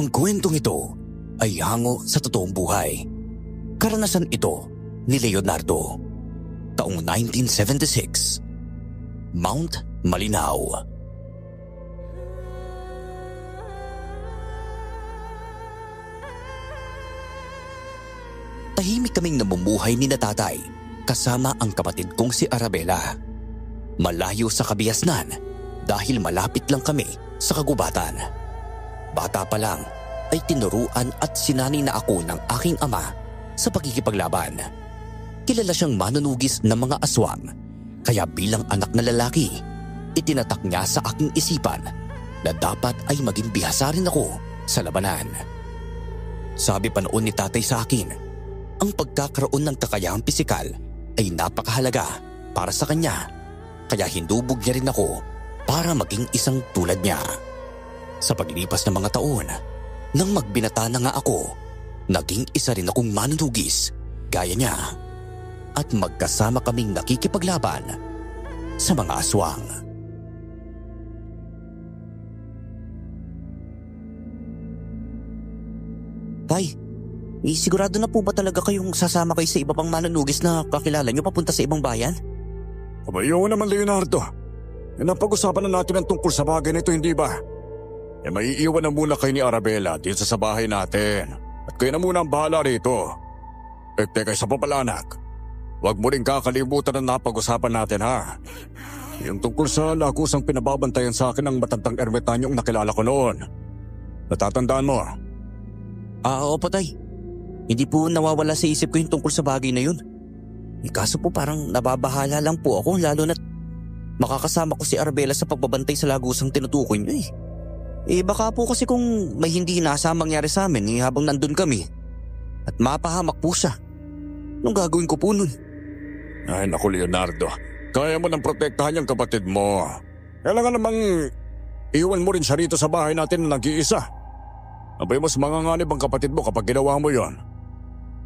Ang kwentong ito ay hango sa totoong buhay. Karanasan ito ni Leonardo. Taong 1976. Mount Malinaw. Tahimik kaming namumuhay ni na tatay kasama ang kapatid kong si Arabella. Malayo sa kabiasnan dahil malapit lang kami sa kagubatan. Bata pa lang ay tinuruan at sinani na ako ng aking ama sa pagkikipaglaban. Kilala siyang manunugis ng mga aswang, kaya bilang anak na lalaki, itinatak niya sa aking isipan na dapat ay maging bihasa rin ako sa labanan. Sabi pa noon ni tatay sa akin, ang pagkakaroon ng kakayahang pisikal ay napakahalaga para sa kanya, kaya hinubog niya rin ako para maging isang tulad niya. Sa paglipas ng mga taon, nang magbinata na nga ako, naging isa rin akong manunugis gaya niya at magkasama kaming nakikipaglaban sa mga aswang. Tay, sigurado na po ba talaga kayong sasama kayo sa iba pang manunugis na kakilala nyo papunta sa ibang bayan? Abayo naman, Leonardo. Napag-usapan na natin ang tungkol sa bagay na ito, hindi ba? Maiiwan na muna kayo ni Arabella dito sa bahay natin. At kayo na muna ang bahala rito. Teka, isa pa pala, anak. Huwag mo rin kakalimutan na napag-usapan natin, ha? Yung tungkol sa lagusang pinababantayan sa akin ng matandang ermitanyong nakilala ko noon. Natatandaan mo? Opo, tay. Hindi po nawawala sa isip ko yung tungkol sa bagay na yun. Kaso po parang nababahala lang po ako, lalo na't makakasama ko si Arabella sa pagbabantay sa lagusang tinutukoy niyo baka po kasi kung may hindi inaasahang mangyari sa amin habang nandun kami at mapahamak po siya. Anong gagawin ko po nun? Ay naku, Leonardo. Kaya mo nang protektahan yung kapatid mo. Kailangan namang iwan mo rin siya rito sa bahay natin na nag-iisa. Abay, mas manganganib ang kapatid mo kapag ginawa mo yon.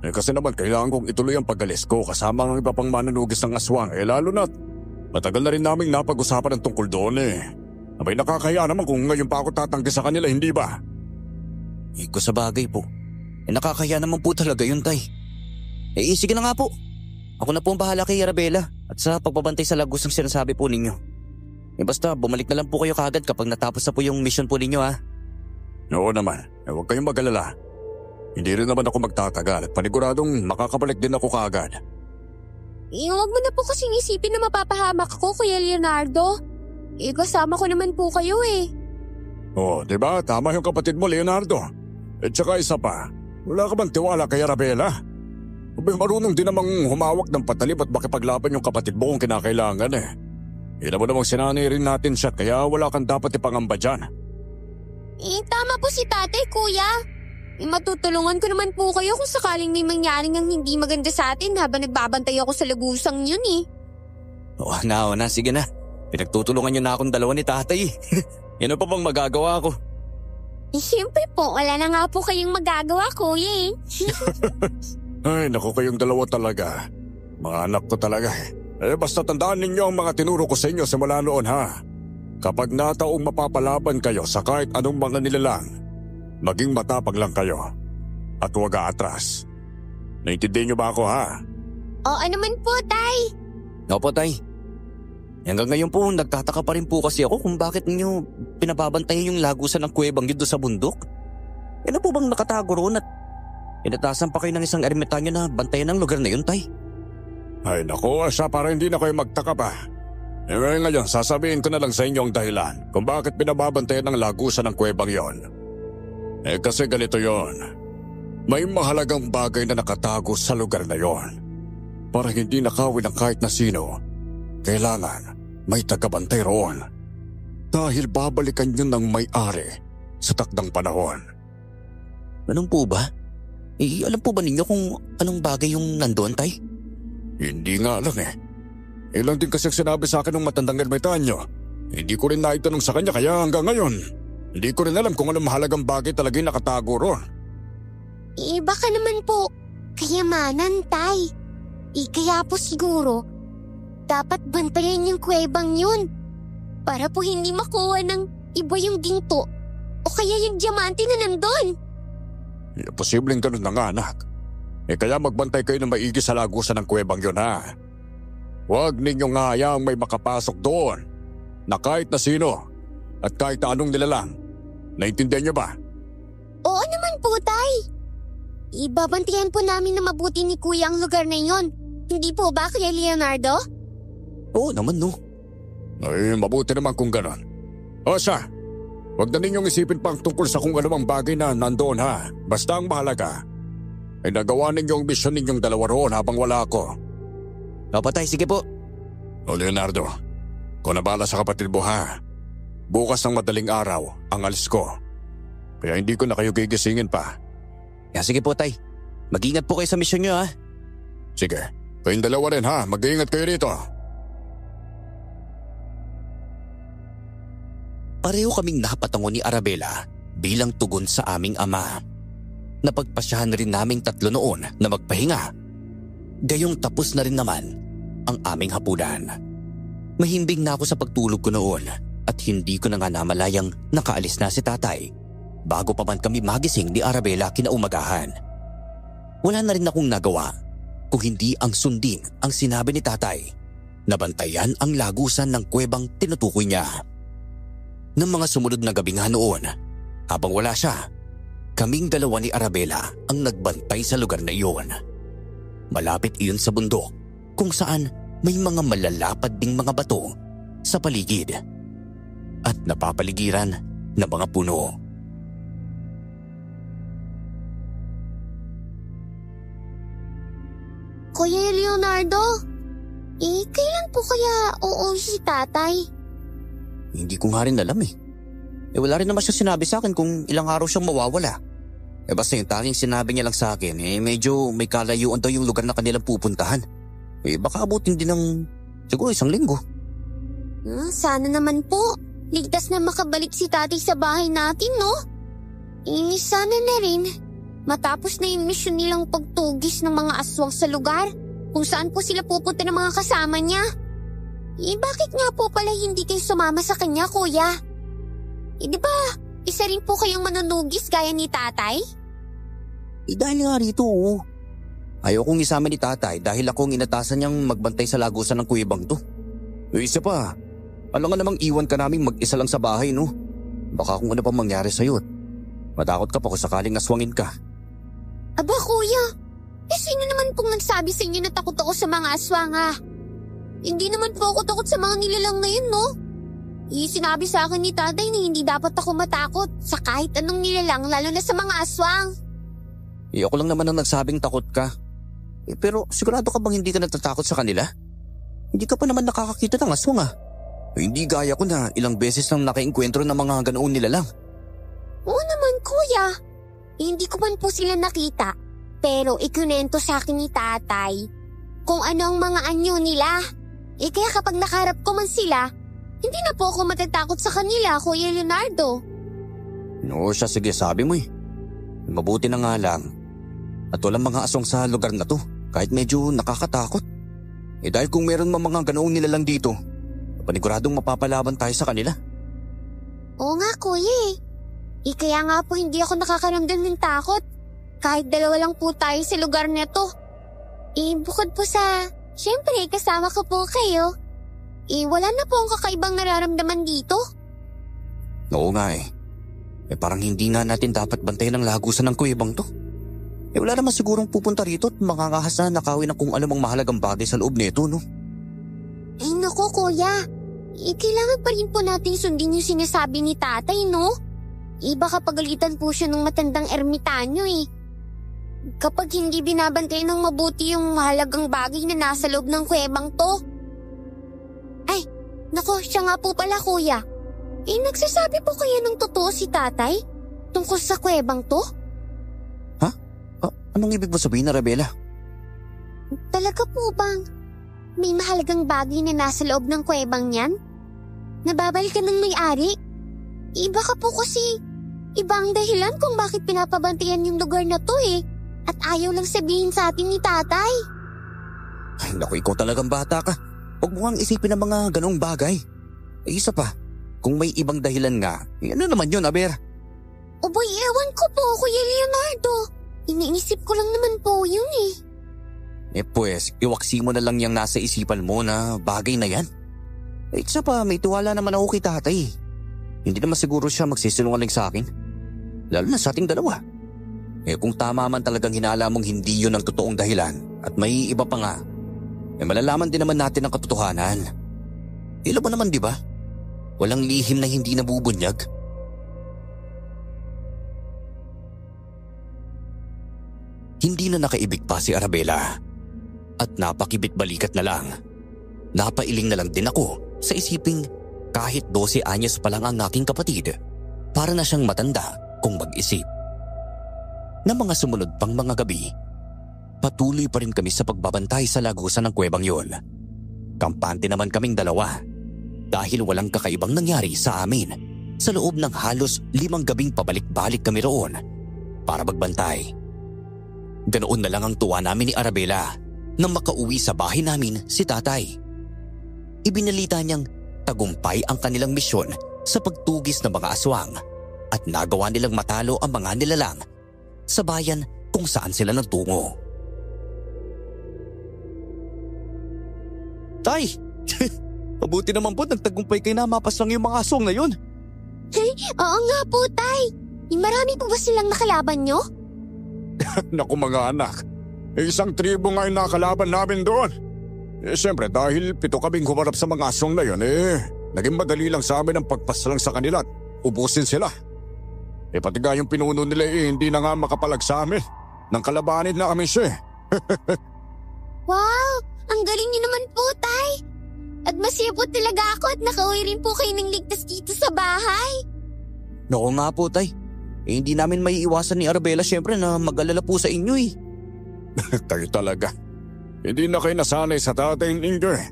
Kasi naman kailangan kong ituloy ang pag-alis ko kasama ang iba pang manunugis ng aswang. Lalo na't matagal na rin naming napag-usapan ang tungkol doon Abay, nakakaya naman kung ngayon pa ako tatanggi sa kanila, hindi ba? Kung sa bagay po. Nakakaya naman po talaga yun, tay. Sige na nga po. Ako na po ang bahala kay Arabella at sa pagbabantay sa lagusang sinasabi po ninyo. Basta bumalik na lang po kayo kaagad kapag natapos na po yung mission po ninyo, ha? Oo naman. Huwag kayong mag-alala. Hindi rin naman ako magtatagal at paniguradong makakabalik din ako kaagad. Huwag mo na po kasing isipin na mapapahamak ako, Kuya Leonardo. Kasama ko naman po kayo Diba? Tama yung kapatid mo, Leonardo. At saka isa pa, wala ka bang tiwala kay Arabella? Marunong din namang humawak ng patalib at makipaglaban yung kapatid mo kung kinakailangan Ina mo namang sinanay rin natin siya kaya wala kang dapat ipangamba dyan. Tama po si tatay, kuya. Matutulungan ko naman po kayo kung sakaling may mangyaring ang hindi maganda sa atin habang nagbabantay ako sa lagusang yun Na, sige na. Pinagtutulungan niyo na akong dalawa ni tatay. Ano pa bang magagawa ko? Siyempre po, wala na nga po kayong magagawa, kuya Ay, naku kayong dalawa talaga. Mga anak ko talaga basta tandaan ninyo ang mga tinuro ko sa inyo simula noon, ha? Kapag nataong mapapalaban kayo sa kahit anong mga nilalang, maging matapag lang kayo. At huwag aatras. Naintindihan niyo ba ako, ha? Oo naman po, tay. Opo, tay. Hanggang ngayon po, nagtataka pa rin po kasi ako kung bakit ninyo pinababantayan yung lagusan ng kuwebang yun doon sa bundok. Ano po bang nakatago roon at inatasan pa kayo ng isang ermitanyo na bantayan ng lugar na yun, tay? Ay naku, Asya, para hindi na kayo magtaka pa. Ngayon, sasabihin ko na lang sa inyo ang dahilan kung bakit pinababantayan ng lagusan ng kuwebang yon. Kasi ganito yon. May mahalagang bagay na nakatago sa lugar na yon. Para hindi nakawin ng kahit na sino, kailangan may tagabantay roon. Dahil babalikan yun ng may-ari sa takdang panahon. Anong po ba? Alam po ba ninyo kung anong bagay yung nandoon, tay? Hindi nga alam Ilang din kasi sinabi sa akin ng matandang ermitanyo. Hindi ko rin naitanong sa kanya kaya hanggang ngayon, hindi ko rin alam kung anong mahalagang bagay talaga yung nakatago roon. Baka naman po, kayamanan, tay. Kaya po siguro, dapat bantayan yung kuwebang yun. Para po hindi makuha ng iba yung ginto O kaya yung diamante na nandun? Posibleng ganun na nga, anak. Kaya magbantay kayo ng maigi sa lagusan ng kuwebang yun, ha? Huwag ninyong hayaang may makapasok doon na kahit na sino at kahit na anong nilalang. Naintindihan niyo ba? Oo naman po, Tay. Ibabantayan po namin na mabuti ni Kuya ang lugar na yon. Hindi po ba, Kuya Leonardo? Oo naman, no. Ay, mabuti naman kung ganon. O siya, huwag na ninyong isipin pang tungkol sa kung anumang bagay na nandoon, ha? Basta ang mahalaga ay nagawa ninyo ang misyon ninyong dalawa roon habang wala ako. Opo, Tay, sige po. O Leonardo, kung nabala sa kapatid mo, ha? Bukas ng madaling araw ang alis ko. Kaya hindi ko na kayo gigisingin pa. Sige po, Tay. Mag-ingat po kayo sa misyon nyo, ha? Sige, kayong dalawa rin, ha? Mag-iingat kayo rito. Pareho kaming napatango ni Arabela bilang tugon sa aming ama. Napagpasyahan rin naming tatlo noon na magpahinga. Gayong tapos na rin naman ang aming hapunan. Mahimbing na ako sa pagtulog ko noon at hindi ko na nga namalayang nakaalis na si tatay bago pa man kami magising ni Arabela kinaumagahan. Wala na rin akong nagawa kung hindi ang sundin ang sinabi ni tatay na bantayan ang lagusan ng kuwebang tinutukoy niya. Ng mga sumunod na gabi nga noon, habang wala siya, kaming dalawa ni Arabela ang nagbantay sa lugar na iyon. Malapit iyon sa bundok kung saan may mga malalapad ding mga bato sa paligid at napapaligiran ng mga puno. Kuya Leonardo, kailan po kaya uuwi si tatay? Hindi ko nga rin alam eh. Wala rin naman siya sinabi sa akin kung ilang araw siyang mawawala. Basta yung tanging sinabi niya lang sa akin, medyo may kalayuan daw yung lugar na kanilang pupuntahan. Baka abutin din ng siguro 1 linggo. Sana naman po. Ligtas na makabalik si tatay sa bahay natin, no? Sana na rin. Matapos na yung misyon nilang pagtugis ng mga aswang sa lugar kung saan po sila pupunta ng mga kasama niya. Bakit nga po pala hindi kayo sumama sa kanya, kuya? Di ba, isa rin po kayong manunugis gaya ni tatay? Dahil nga rito, ayaw kong isama ni tatay dahil akong inatasan niyang magbantay sa lagusan ng kuwebang to. Isa pa, alam nga namang iwan ka naming mag-isa lang sa bahay, no? Baka kung ano pa mangyari sa'yo. Matakot ka pa kung sakaling aswangin ka. Aba, kuya, sino naman pong nagsabi sa inyo na takot ako sa mga aswang, ha? Hindi naman po ako takot sa mga nilalang na yun, no? Sinabi sa akin ni tatay na hindi dapat ako matakot sa kahit anong nilalang, lalo na sa mga aswang. Ako lang naman ang nagsabing takot ka. Pero sigurado ka bang hindi ka natatakot sa kanila? Hindi ka pa naman nakakakita ng aswang, ah. Hindi gaya ko na ilang beses nang nakaengkwentro ng mga ganoon nilalang. Oo naman, kuya. Hindi ko man po sila nakita. Pero ikunento sa akin ni tatay kung ano ang mga anyo nila. Kaya kapag nakaharap ko man sila, hindi na po ako matatakot sa kanila, Kuya Leonardo. No, siya sige sabi mo eh. Mabuti na nga lang. At walang mga aswang sa lugar na to, kahit medyo nakakatakot. Dahil kung meron mga ganoong nilalang dito, paniguradong mapapalaban tayo sa kanila. Oo nga, kuya kaya nga po hindi ako nakakaramdam ng takot. Kahit dalawa lang po tayo sa lugar na to. Bukod po sa, syempre kasama ko po kayo. Wala na po ang kakaibang nararamdaman dito. Oo nga eh. Parang hindi nga natin dapat bantayan ang lagusan ng kuwebang to. Wala naman sigurong pupunta rito at makakahas na nakawin ng kung anumang mahalagang bagay sa loob nito, no? Naku kuya. Kailangan pa rin po natin sundin yung sinasabi ni tatay, no? Baka pagalitan po siya ng matandang ermitanyo eh. Kapag hindi binabantayan ng mabuti yung mahalagang bagay na nasa loob ng kuwebang to. Ay, naku, siya nga po pala kuya. Nagsasabi po kaya ng totoo si tatay tungkol sa kuwebang to? Ha? Anong ibig mo sabihin, Arabela? Talaga po bang may mahalagang bagay na nasa loob ng kuwebang yan? Nababalikan ng may-ari? Baka po kasi ibang dahilan kung bakit pinapabantayan yung lugar na to eh. At ayaw lang sabihin sa atin ni tatay. Ay naku, ikaw talagang bata ka. Huwag mo kang isipin ng mga ganong bagay. Isa pa, kung may ibang dahilan nga, ano naman yun, Aber? Abay, ewan ko po, Kuya Leonardo. Iniisip ko lang naman po yun eh. Pues, iwaksi mo na lang yung nasa isipan mo na bagay na yan. Isa pa, may tiwala naman ako kay tatay. Hindi naman siguro siya magsisinungaling sa akin. Lalo na sa ating dalawa. Kung tama man talagang hinala mong hindi yun ang totoong dahilan at may iba pa nga, malalaman din naman natin ang katotohanan. Ilo ba naman, di ba? Walang lihim na hindi nabubunyag. Hindi na nakaibig pa si Arabela at napakibit balikat na lang. Napailing na lang din ako sa isiping kahit 12 anyos pa lang ang aking kapatid, para na siyang matanda kung mag-isip. Na mga sumunod pang mga gabi, patuloy pa rin kami sa pagbabantay sa lagusan ng kuwebang yon. Kampante naman kaming dalawa dahil walang kakaibang nangyari sa amin sa loob ng halos 5 gabing pabalik-balik kami roon para magbantay. Ganoon na lang ang tuwa namin ni Arabela nang makauwi sa bahay namin si tatay. Ibinalita niyang tagumpay ang kanilang misyon sa pagtugis ng mga aswang at nagawa nilang matalo ang mga nilalang sa bayan kung saan sila nagtungo. Tay! Mabuti naman po nagtagumpay kayo na mapaslang yung mga aswang na yun. Oo nga po, Tay. Marami po ba silang nakalaban nyo? Naku mga anak, isang tribo nga yung nakalaban namin doon. Siyempre dahil 7 kaming humarap sa mga aswang na yun, naging madali lang sa amin ang pagpaslang sa kanila at ubusin sila. Pati nga yung pinuno nila hindi na nga makapalag sa amin. Nang kalabanin na kami siya. Wow! Ang galing niyo naman po, Tay. At masipot talaga ako at nakauwi rin po kayo ng ligtas dito sa bahay. Naku nga po, Tay. Hindi namin maiiwasan ni Arabela siyempre na mag-alala po sa inyo eh. Tayo talaga. Hindi na kayo nasanay sa tatay ninyo eh.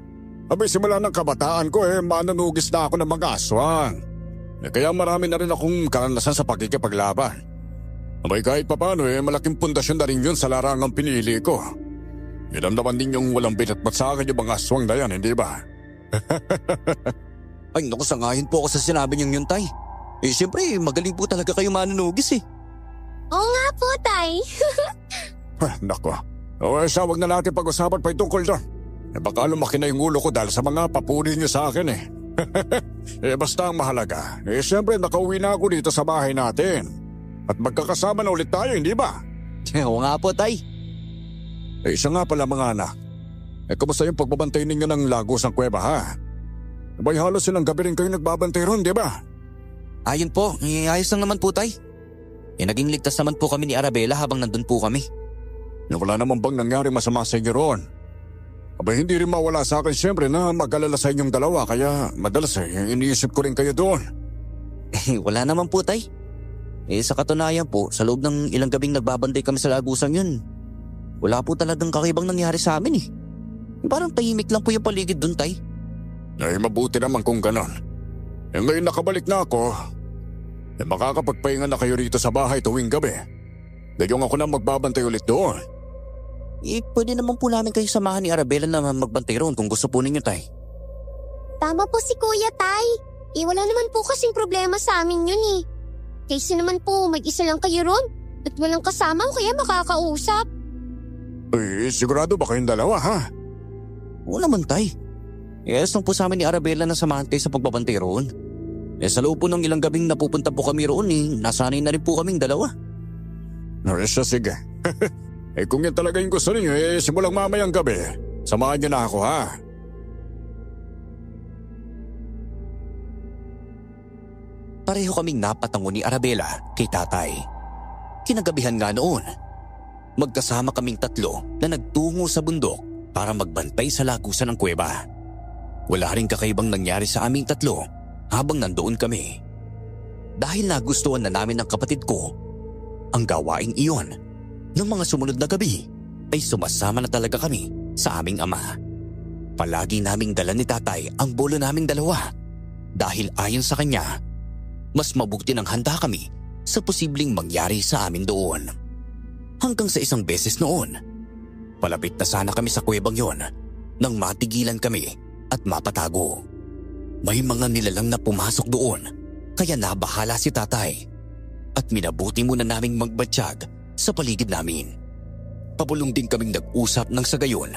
Abay simula ng kabataan ko mananugis na ako ng mga aswang. Kaya marami na rin akong karanasan sa pagkikipaglaban. Abay kahit papano malaking pundasyon na rin yun sa larangang pinili ko. Ilam naman din yung walang binatbat sa akin yung mga aswang na yan, hindi ba? Ay naku, sangayon po ako sa sinabi niyong yun, Tay. Siyempre magaling po talaga kayo manunugis eh. Oo nga po, Tay. Nako. Siya, wag na natin pag-usapan pa tungkol doon. Baka lumaki na yung ulo ko dahil sa mga papuri niyo sa akin basta ang mahalaga. Siyempre nakauwi na ako dito sa bahay natin. At magkakasama na ulit tayo, hindi ba? Oo nga po, Tay. Isa nga pala mga anak. Kumusta yung pagbabantay ninyo ng lagos ng kuweba ha? Abay halos silang gabi rin kayo nagbabantay ron, di ba? Ayun po, ayos lang naman po, Tay. Naging ligtas naman po kami ni Arabela habang nandun po kami. Wala naman bang nangyari masama sa inyo roon? Abay hindi rin mawala sa akin siyempre na mag-alala sa inyong dalawa kaya madalas iniisip ko rin kayo doon. Wala naman po, Tay. Sa katunayan po, sa loob ng ilang gabing nagbabantay kami sa lagusang yun, wala po talagang kakaibang nangyari sa amin eh. Parang tahimik lang po yung paligid dun, Tay. Mabuti naman kung ganon. Ngayon nakabalik na ako, makakapagpahinga na kayo rito sa bahay tuwing gabi. Gayong ako na magbabantay ulit doon. Pwede naman po namin kayo samahan ni Arabela na magbantay roon kung gusto po ninyo, Tay. Tama po si Kuya, Tay. Wala naman po kasing problema sa amin yun eh. Kaysa naman po mag-isa lang kayo ron at walang kasama o kaya makakausap. Sigurado ba kayong dalawa ha? Oo naman, Tay. Yes, nung po sa amin ni Arabela na samahan kayo sa pagbabantay roon. Sa loob po ng ilang gabing napupunta po kami roon nasanay na rin po kaming dalawa. Siya, sige. Kung yan talaga yung gusto ninyo, simulang mamayang gabi. Samahan niyo na ako ha. Pareho kaming napatango ni Arabela kay tatay. Kinagabihan nga noon, magkasama kaming 3 na nagtungo sa bundok para magbantay sa lagusan ng kuweba. Wala rin kakaibang nangyari sa aming 3 habang nandoon kami. Dahil nagustuhan na namin ng kapatid ko ang gawaing iyon, ng mga sumunod na gabi ay sumasama na talaga kami sa aming ama. Palagi naming dala ni tatay ang bolo naming 2 dahil ayon sa kanya, mas mabuti nang handa kami sa posibleng mangyari sa amin doon. Hanggang sa isang beses noon, palapit na sana kami sa kuwebang yon nang matigilan kami at mapatago. May mga nilalang na pumasok doon kaya nabahala si tatay. at minabuti muna naming magbatsyag sa paligid namin. Pabulong din kaming nag-usap ng sa gayon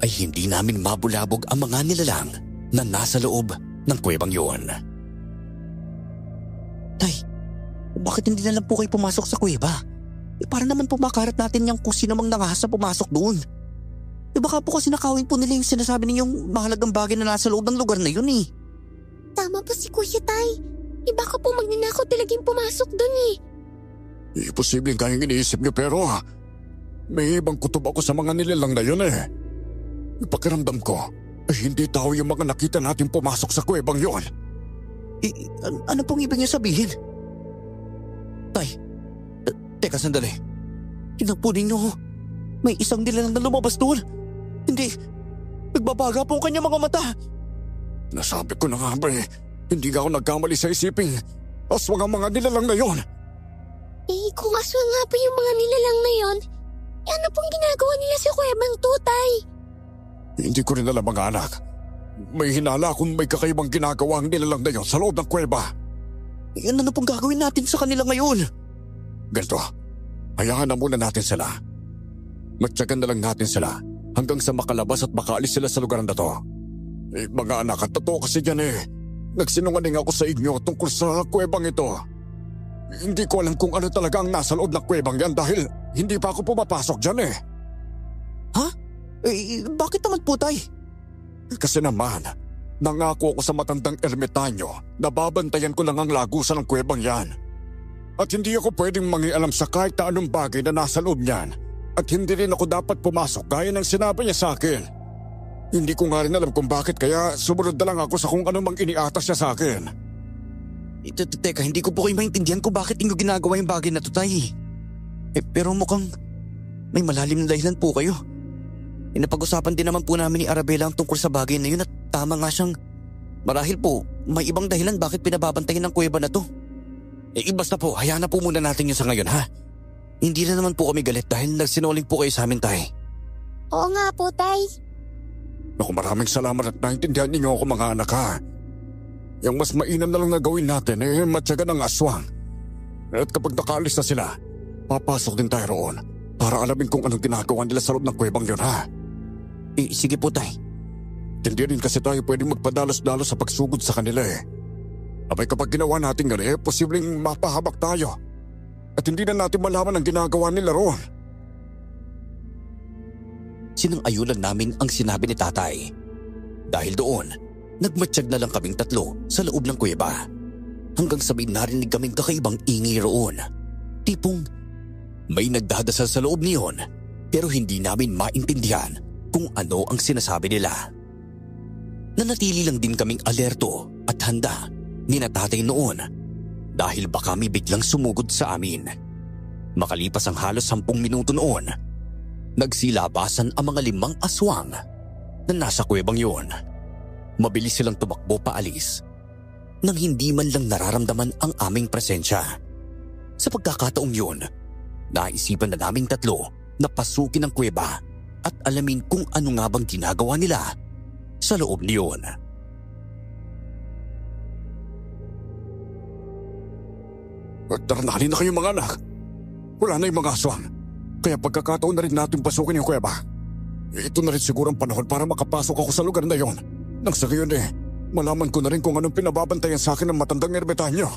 ay hindi namin mabulabog ang mga nilalang na nasa loob ng kuwebang yun. Tay, bakit hindi na lang po kayo pumasok sa kuweba? Para naman po makaharap natin yung kung sino mang nangahas na pumasok doon. Baka po kasi nakawin po nila yung sinasabi ninyong mahalagang bagay na nasa loob ng lugar na yun eh. Tama po si Kuya Tay. Baka po magnanakaw talagang pumasok doon eh. Posibleng kayang iniisip niyo pero may ibang kutob ako sa mga nilalang na yun eh. Pakiramdam ko ay hindi tao yung mga nakita natin pumasok sa kuwebang yun. Ano pong ibig niyo sabihin? Tay, teka sandali. Tingnan po ninyo, may isang nilalang na lumabas doon. Hindi, nagbabaga po ang kanyang mga mata. Nasabi ko na nga ba eh, hindi nga ako nagkamali sa isipin. Aswang ang mga nilalang na yon. Kung aswang nga po yung mga nilalang na yon, ano pong ginagawa nila sa kuwebang tutay? Hindi ko rin alam mga anak. May hinala kung may kakaibang ginagawa ang nilalang na yon sa loob ng kuweba. Ano pong gagawin natin sa kanila ngayon? Ganito, hayaan na muna natin sila. Matyagan na lang natin sila hanggang sa makalabas at makaalis sila sa lugar na to. Mga anak, at totoo kasi dyan eh. Nagsinungaling ako sa inyo tungkol sa kuwebang ito. Hindi ko alam kung ano talaga ang nasa loob ng kuwebang yan dahil hindi pa ako pumapasok dyan eh. Ha? Bakit naman po, Tay? Kasi naman, nangako ako sa matandang ermitanyo na babantayan ko lang ang lagusan ng kuwebang yan. At hindi ako pwedeng mangialam sa kahit na anong bagay na nasa loob niyan. At hindi rin ako dapat pumasok gaya ng sinabi niya sa akin. Hindi ko nga rin alam kung bakit kaya sumunod na lang ako sa kung ano mang iniatas niya sa akin. Teka, hindi ko po kayo maintindihan kung bakit inyo ginagawa yung bagay na to, Tay. Pero mukhang may malalim na dahilan po kayo. Napag-usapan din naman po namin ni Arabella ang tungkol sa bagay na yun at tama nga siyang marahil po may ibang dahilan bakit pinababantayan ng kuweba na to. Basta po, hayaan na po muna natin yun sa ngayon, ha? Hindi na naman po kami galit dahil nagsinungaling po kayo sa amin, Tay. Oo nga po, Tay. Naku, maraming salamat at naintindihan ninyo ako mga anak ha. Yung mas mainam na lang na gawin natin matyaga ng aswang. At kapag nakaalis na sila, papasok din tayo roon para alamin kung anong ginagawa nila sa loob ng kuwebang yun ha. Sige po, Tay. Hindi rin kasi tayo pwedeng magpadalos-dalos sa pagsugod sa kanila eh. Abay kapag ginawa natin gano'n posibleng mapahabak tayo. At hindi na natin malaman ang ginagawa nila roon. Sinang-ayunan namin ang sinabi ni Tatay. Dahil doon, nagmatsyag na lang kaming tatlo sa loob ng kuweba. Hanggang sa may narinig kaming kakaibang ingay roon. Tipong may nagdadasal sa loob niyon pero hindi namin maintindihan kung ano ang sinasabi nila. Nanatili lang din kaming alerto at handa ni na Tatay noon dahil baka may biglang sumugod sa amin. Makalipas ang halos 10 minuto noon, nagsilabasan ang mga 5 aswang na nasa kuwebang yun. Mabilis silang tumakbo paalis nang hindi man lang nararamdaman ang aming presensya. Sa pagkakataong yun, naisipan na naming tatlo na pasukin ang kuweba at alamin kung ano nga bang ginagawa nila sa loob niyon. Darnalin na kayo mga anak. Wala na yung mga aswang. Kaya pagkakataon na rin natin pasukin yung kuweba. Ito na rin siguro ang panahon para makapasok ako sa lugar na yon. Nang sa gayon malaman ko na rin kung anong pinababantayan sa akin ng matandang ermitanyo.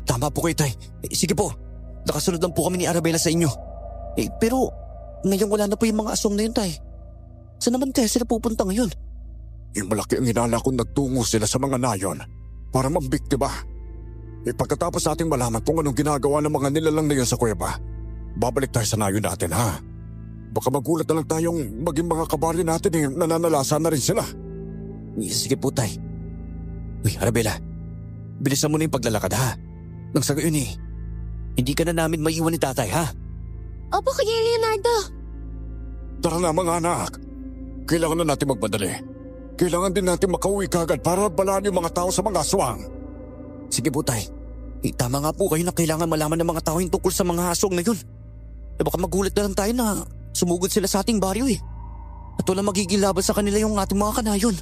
Tama po kayo, Tay. Sige po, nakasunod lang po kami ni Arabella sa inyo. Pero ngayon wala na po yung mga aswang na yun, Tay. Saan naman kaya sila pupunta ngayon? Yung malaki ang hinala kung nagtungo sila sa mga nayon para mambiktima. Pagkatapos nating malaman kung anong ginagawa ng mga nilalang na yun sa kuweba, babalik tayo sa nayon natin ha. Baka magulat na lang tayong maging mga kabaryo natin nananalasa na rin sila. Sige po, Tay. Uy, Arabella, bilisan mo na yung paglalakad ha. Nang sa gayon hindi ka na namin maiwan ni Tatay ha. Opo, Kuya Leonardo. Tara na mga anak. Kailangan na natin magmadali. Kailangan din natin makauwi kagad para balaan yung mga tao sa mga aswang. Sige po, Tay. Tama nga po kayo na kailangan malaman ng mga tao yung tungkol sa mga aswang na yun. Baka magulat na lang tayo na sumugod sila sa ating baryo At walang magiging laban sa kanila yung ating mga kanayon.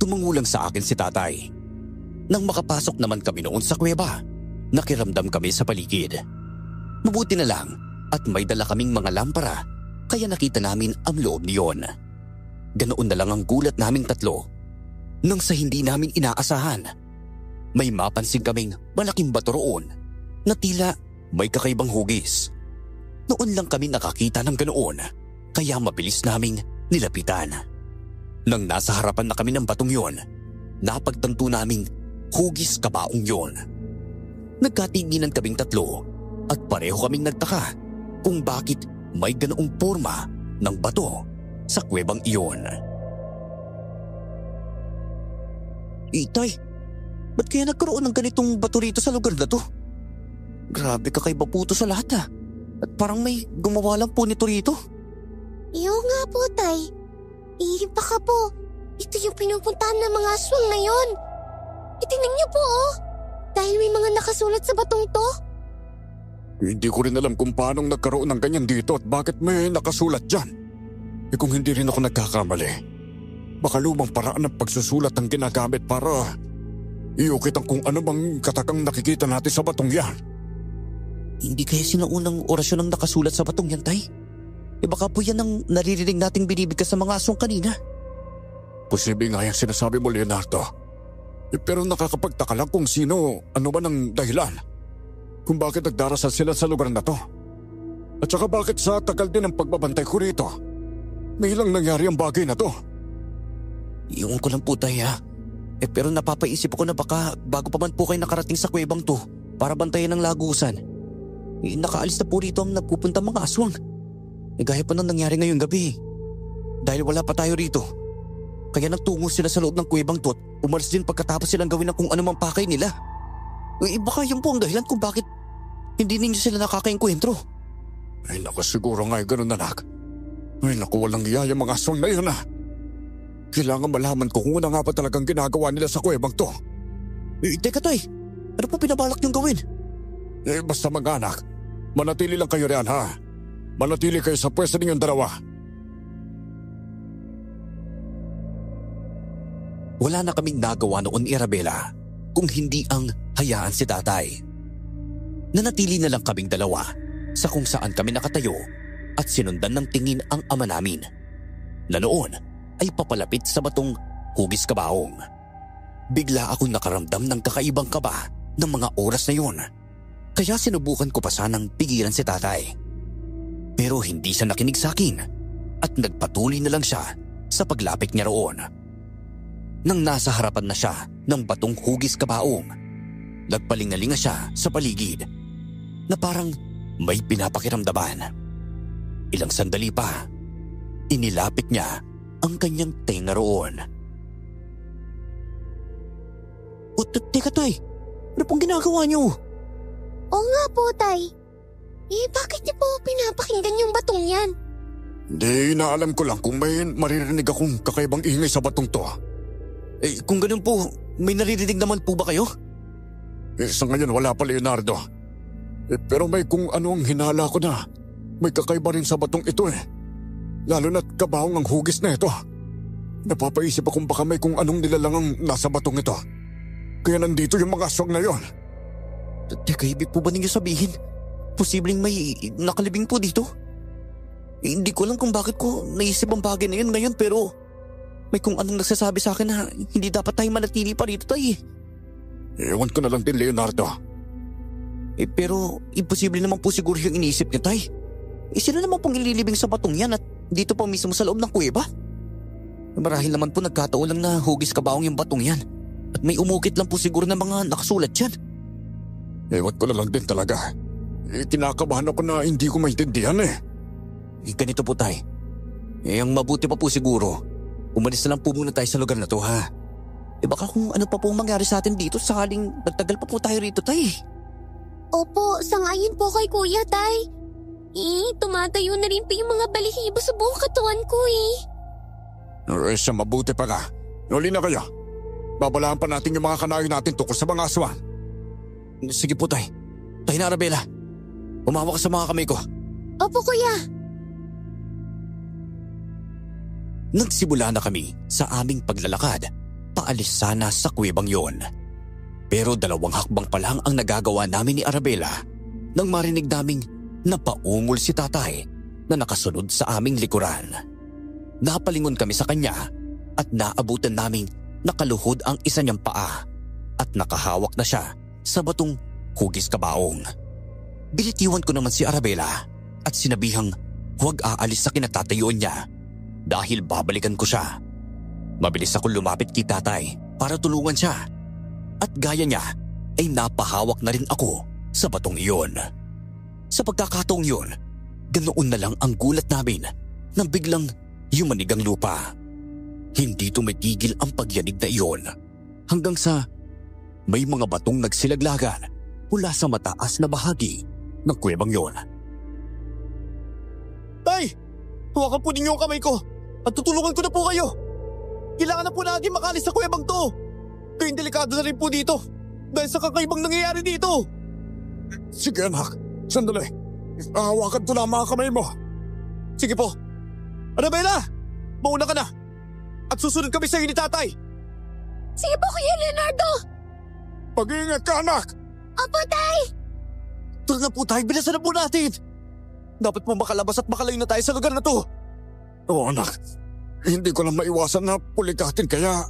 Tumangulang sa akin si Tatay. Nang makapasok naman kami noon sa kuweba, nakiramdam kami sa paligid. Mabuti na lang at may dala kaming mga lampara kaya nakita namin ang loob niyon. Ganoon na lang ang gulat naming tatlo nang sa hindi namin inaasahan. May mapansin kaming malaking bato roon na tila may kakaibang hugis. Noon lang kami nakakita ng ganoon kaya mabilis naming nilapitan. Nang nasa harapan na kami ng batong yon, napagtanto naming hugis kabaong yon. Nagkatinginan kaming tatlo at pareho kaming nagtaka kung bakit may ganoong porma ng bato sa kuwebang iyon. Itay, ba't kaya nagkaroon ng ganitong bato rito sa lugar na to? Grabe kakaiba po ito sa lahat ha. At parang may gumawa lang po nito rito. Iyo nga po, Tay. Baka po, ito yung pinupuntahan ng mga aswang na yon. Itingnan niyo po oh. Dahil may mga nakasulat sa batong to. Hindi ko rin alam kung paanong nagkaroon ng ganyan dito at bakit may nakasulat dyan. Kung hindi rin ako nagkakamali, baka lumang paraan ng pagsusulat ang ginagamit para iukit ang kung ano bang katakang nakikita natin sa batong yan. Hindi kaya sinaunang orasyon ang nakasulat sa batong yan, Tay? Baka po yan ang naririnig nating binibigkas sa mga aswang kanina. Posible nga yung sinasabi mo, Leonardo. Pero nakakapagtaka lang kung ano ba ng dahilan. Kung bakit nagdarasal sila sa lugar na to. At saka bakit sa tagal din ng pagbabantay ko rito, may ilang nangyari ang bagay na to. Iyon ko lang po, Tay ha. Pero napapaisip ako na baka bago pa man po kayo nakarating sa kuwebang to para bantayan ng lagusan, nakaalis na po rito ang nagpupunta mga aswang. Gaya pa nang nangyari ngayong gabi. Dahil wala pa tayo rito, kaya nagtungo sila sa loob ng kuwebang to at umalis din pagkatapos silang gawin ng kung anumang pakay nila. Baka yun po ang dahilan kung bakit hindi ninyo sila nakakaengkwentro. Ay naku, siguro nga ganun anak. Ay naku, walang iya yung mga aswang na yun ah. Kailangan malaman ko kung ano nga pa talagang ginagawa nila sa kuwebang to. Teka Tay, ano po pinabalak niyong gawin? Basta mga anak, manatili lang kayo riyan ha. Manatili kayo sa pwesto ninyong dalawa. Wala na kaming nagawa noon ni Arabella kung hindi ang hayaan si tatay. Nanatili na lang kaming dalawa sa kung saan kami nakatayo at sinundan ng tingin ang ama namin na noon ay papalapit sa batong hugis kabaong. Bigla akong nakaramdam ng kakaibang kaba ng mga oras na yun. Kaya sinubukan ko pa sanang pigilan si tatay. Pero hindi siya nakinig sa akin at nagpatuloy na lang siya sa paglapit niya roon. Nang nasa harapan na siya ng batong hugis kabaong, nagpalingalinga siya sa paligid na parang may pinapakiramdaman. Ilang sandali pa, inilapit niya ang kanyang tenga roon. Teka Tay, ano pong ginagawa niyo? Oo nga po, Tay. Bakit niyo po pinapakinggan yung batong yan? Hindi, inaalam ko lang kung may maririnig akong kakaibang ingay sa batong to. Kung ganun po, may naririnig naman po ba kayo? Sa ngayon wala pa, Leonardo. Pero may kung ano ang hinala ko na may kakaiba rin sa batong ito eh. Lalo na't kabaong ang hugis na ito. Napapaisip akong baka may kung anong nilalangang nasa batong ito. Kaya nandito yung mga aswang na yon. Teka, ibig po ba ninyo sabihin posibleng may nakalibing po dito? Hindi ko alam kung bakit ko naisip ang bagay na yun ngayon pero may kung anong nagsasabi sa akin na hindi dapat tayo manatili pa rito, Tay. Ewan ko na lang din, Leonardo. Pero imposible naman po siguro yung iniisip niya, Tay. Sino naman pong ililibing sa batong yan at dito pa mismo sa loob ng kuweba? Marahil naman po nagkataon lang na hugis kabaong yung batong yan at may umukit lang po siguro ng mga nakasulat dyan. Ewan ko na lang din talaga. Kinakabahan ako na hindi ko maintindihan eh. Ganito po, Tay. Ang mabuti pa po siguro, umalis na lang po muna tayo sa lugar na to, ha? Baka kung ano pa po mangyari sa atin dito sakaling nagtagal pa po tayo rito, Tay. Opo, sangayon po kay Kuya, Tay. Tumatayo na rin po yung mga balahibo sa buong katawan ko eh. Sa mabuti pa ka. Uli na kayo. Babalaan pa natin yung mga kanayo natin tungkol sa mga aswang. Sige po, Tay. Tay na, Arabella. Umawa ka sa mga kamay ko. Opo, Kuya. Nagsimula na kami sa aming paglalakad paalis sana sa kuwebang yon. Pero 2 hakbang pa lang ang nagagawa namin ni Arabela nang marinig naming napaungol si tatay na nakasunod sa aming likuran. Napalingon kami sa kanya at naabutan naming nakaluhod ang isa niyang paa at nakahawak na siya sa batong hugis kabaong. Binitiwan ko naman si Arabela at sinabihang huwag aalis sa kinatatayuan niya dahil babalikan ko siya. Mabilis ako lumapit kay tatay para tulungan siya at gaya niya ay napahawak na rin ako sa batong iyon. Sa pagkakataong yun, ganoon na lang ang gulat namin nang biglang yumanig ang lupa. Hindi tumitigil ang pagyanig na iyon hanggang sa may mga batong nagsilaglagan mula sa mataas na bahagi ng kuwebang yon. Tay! Hawakan po ninyo ang kamay ko at tutulungan ko na po kayo. Kailangan na po natin makalis sa kuwebang to. Kayong delikado na rin po dito dahil sa kakaibang nangyayari dito. Sige anak, sandali. Hawakan ko lamang ang kamay mo. Sige po. Arabela! Mauna ka na. At susunod kami sa iyo ni tatay. Sige po, Kuya Leonardo! Mag-iingat ka anak! Opo, Tay! Tara na po tayo, bilisan na po natin. Dapat po makalabas at makalayo na tayo sa lugar na to. Oo anak, hindi ko lang maiwasan na pulikatin kaya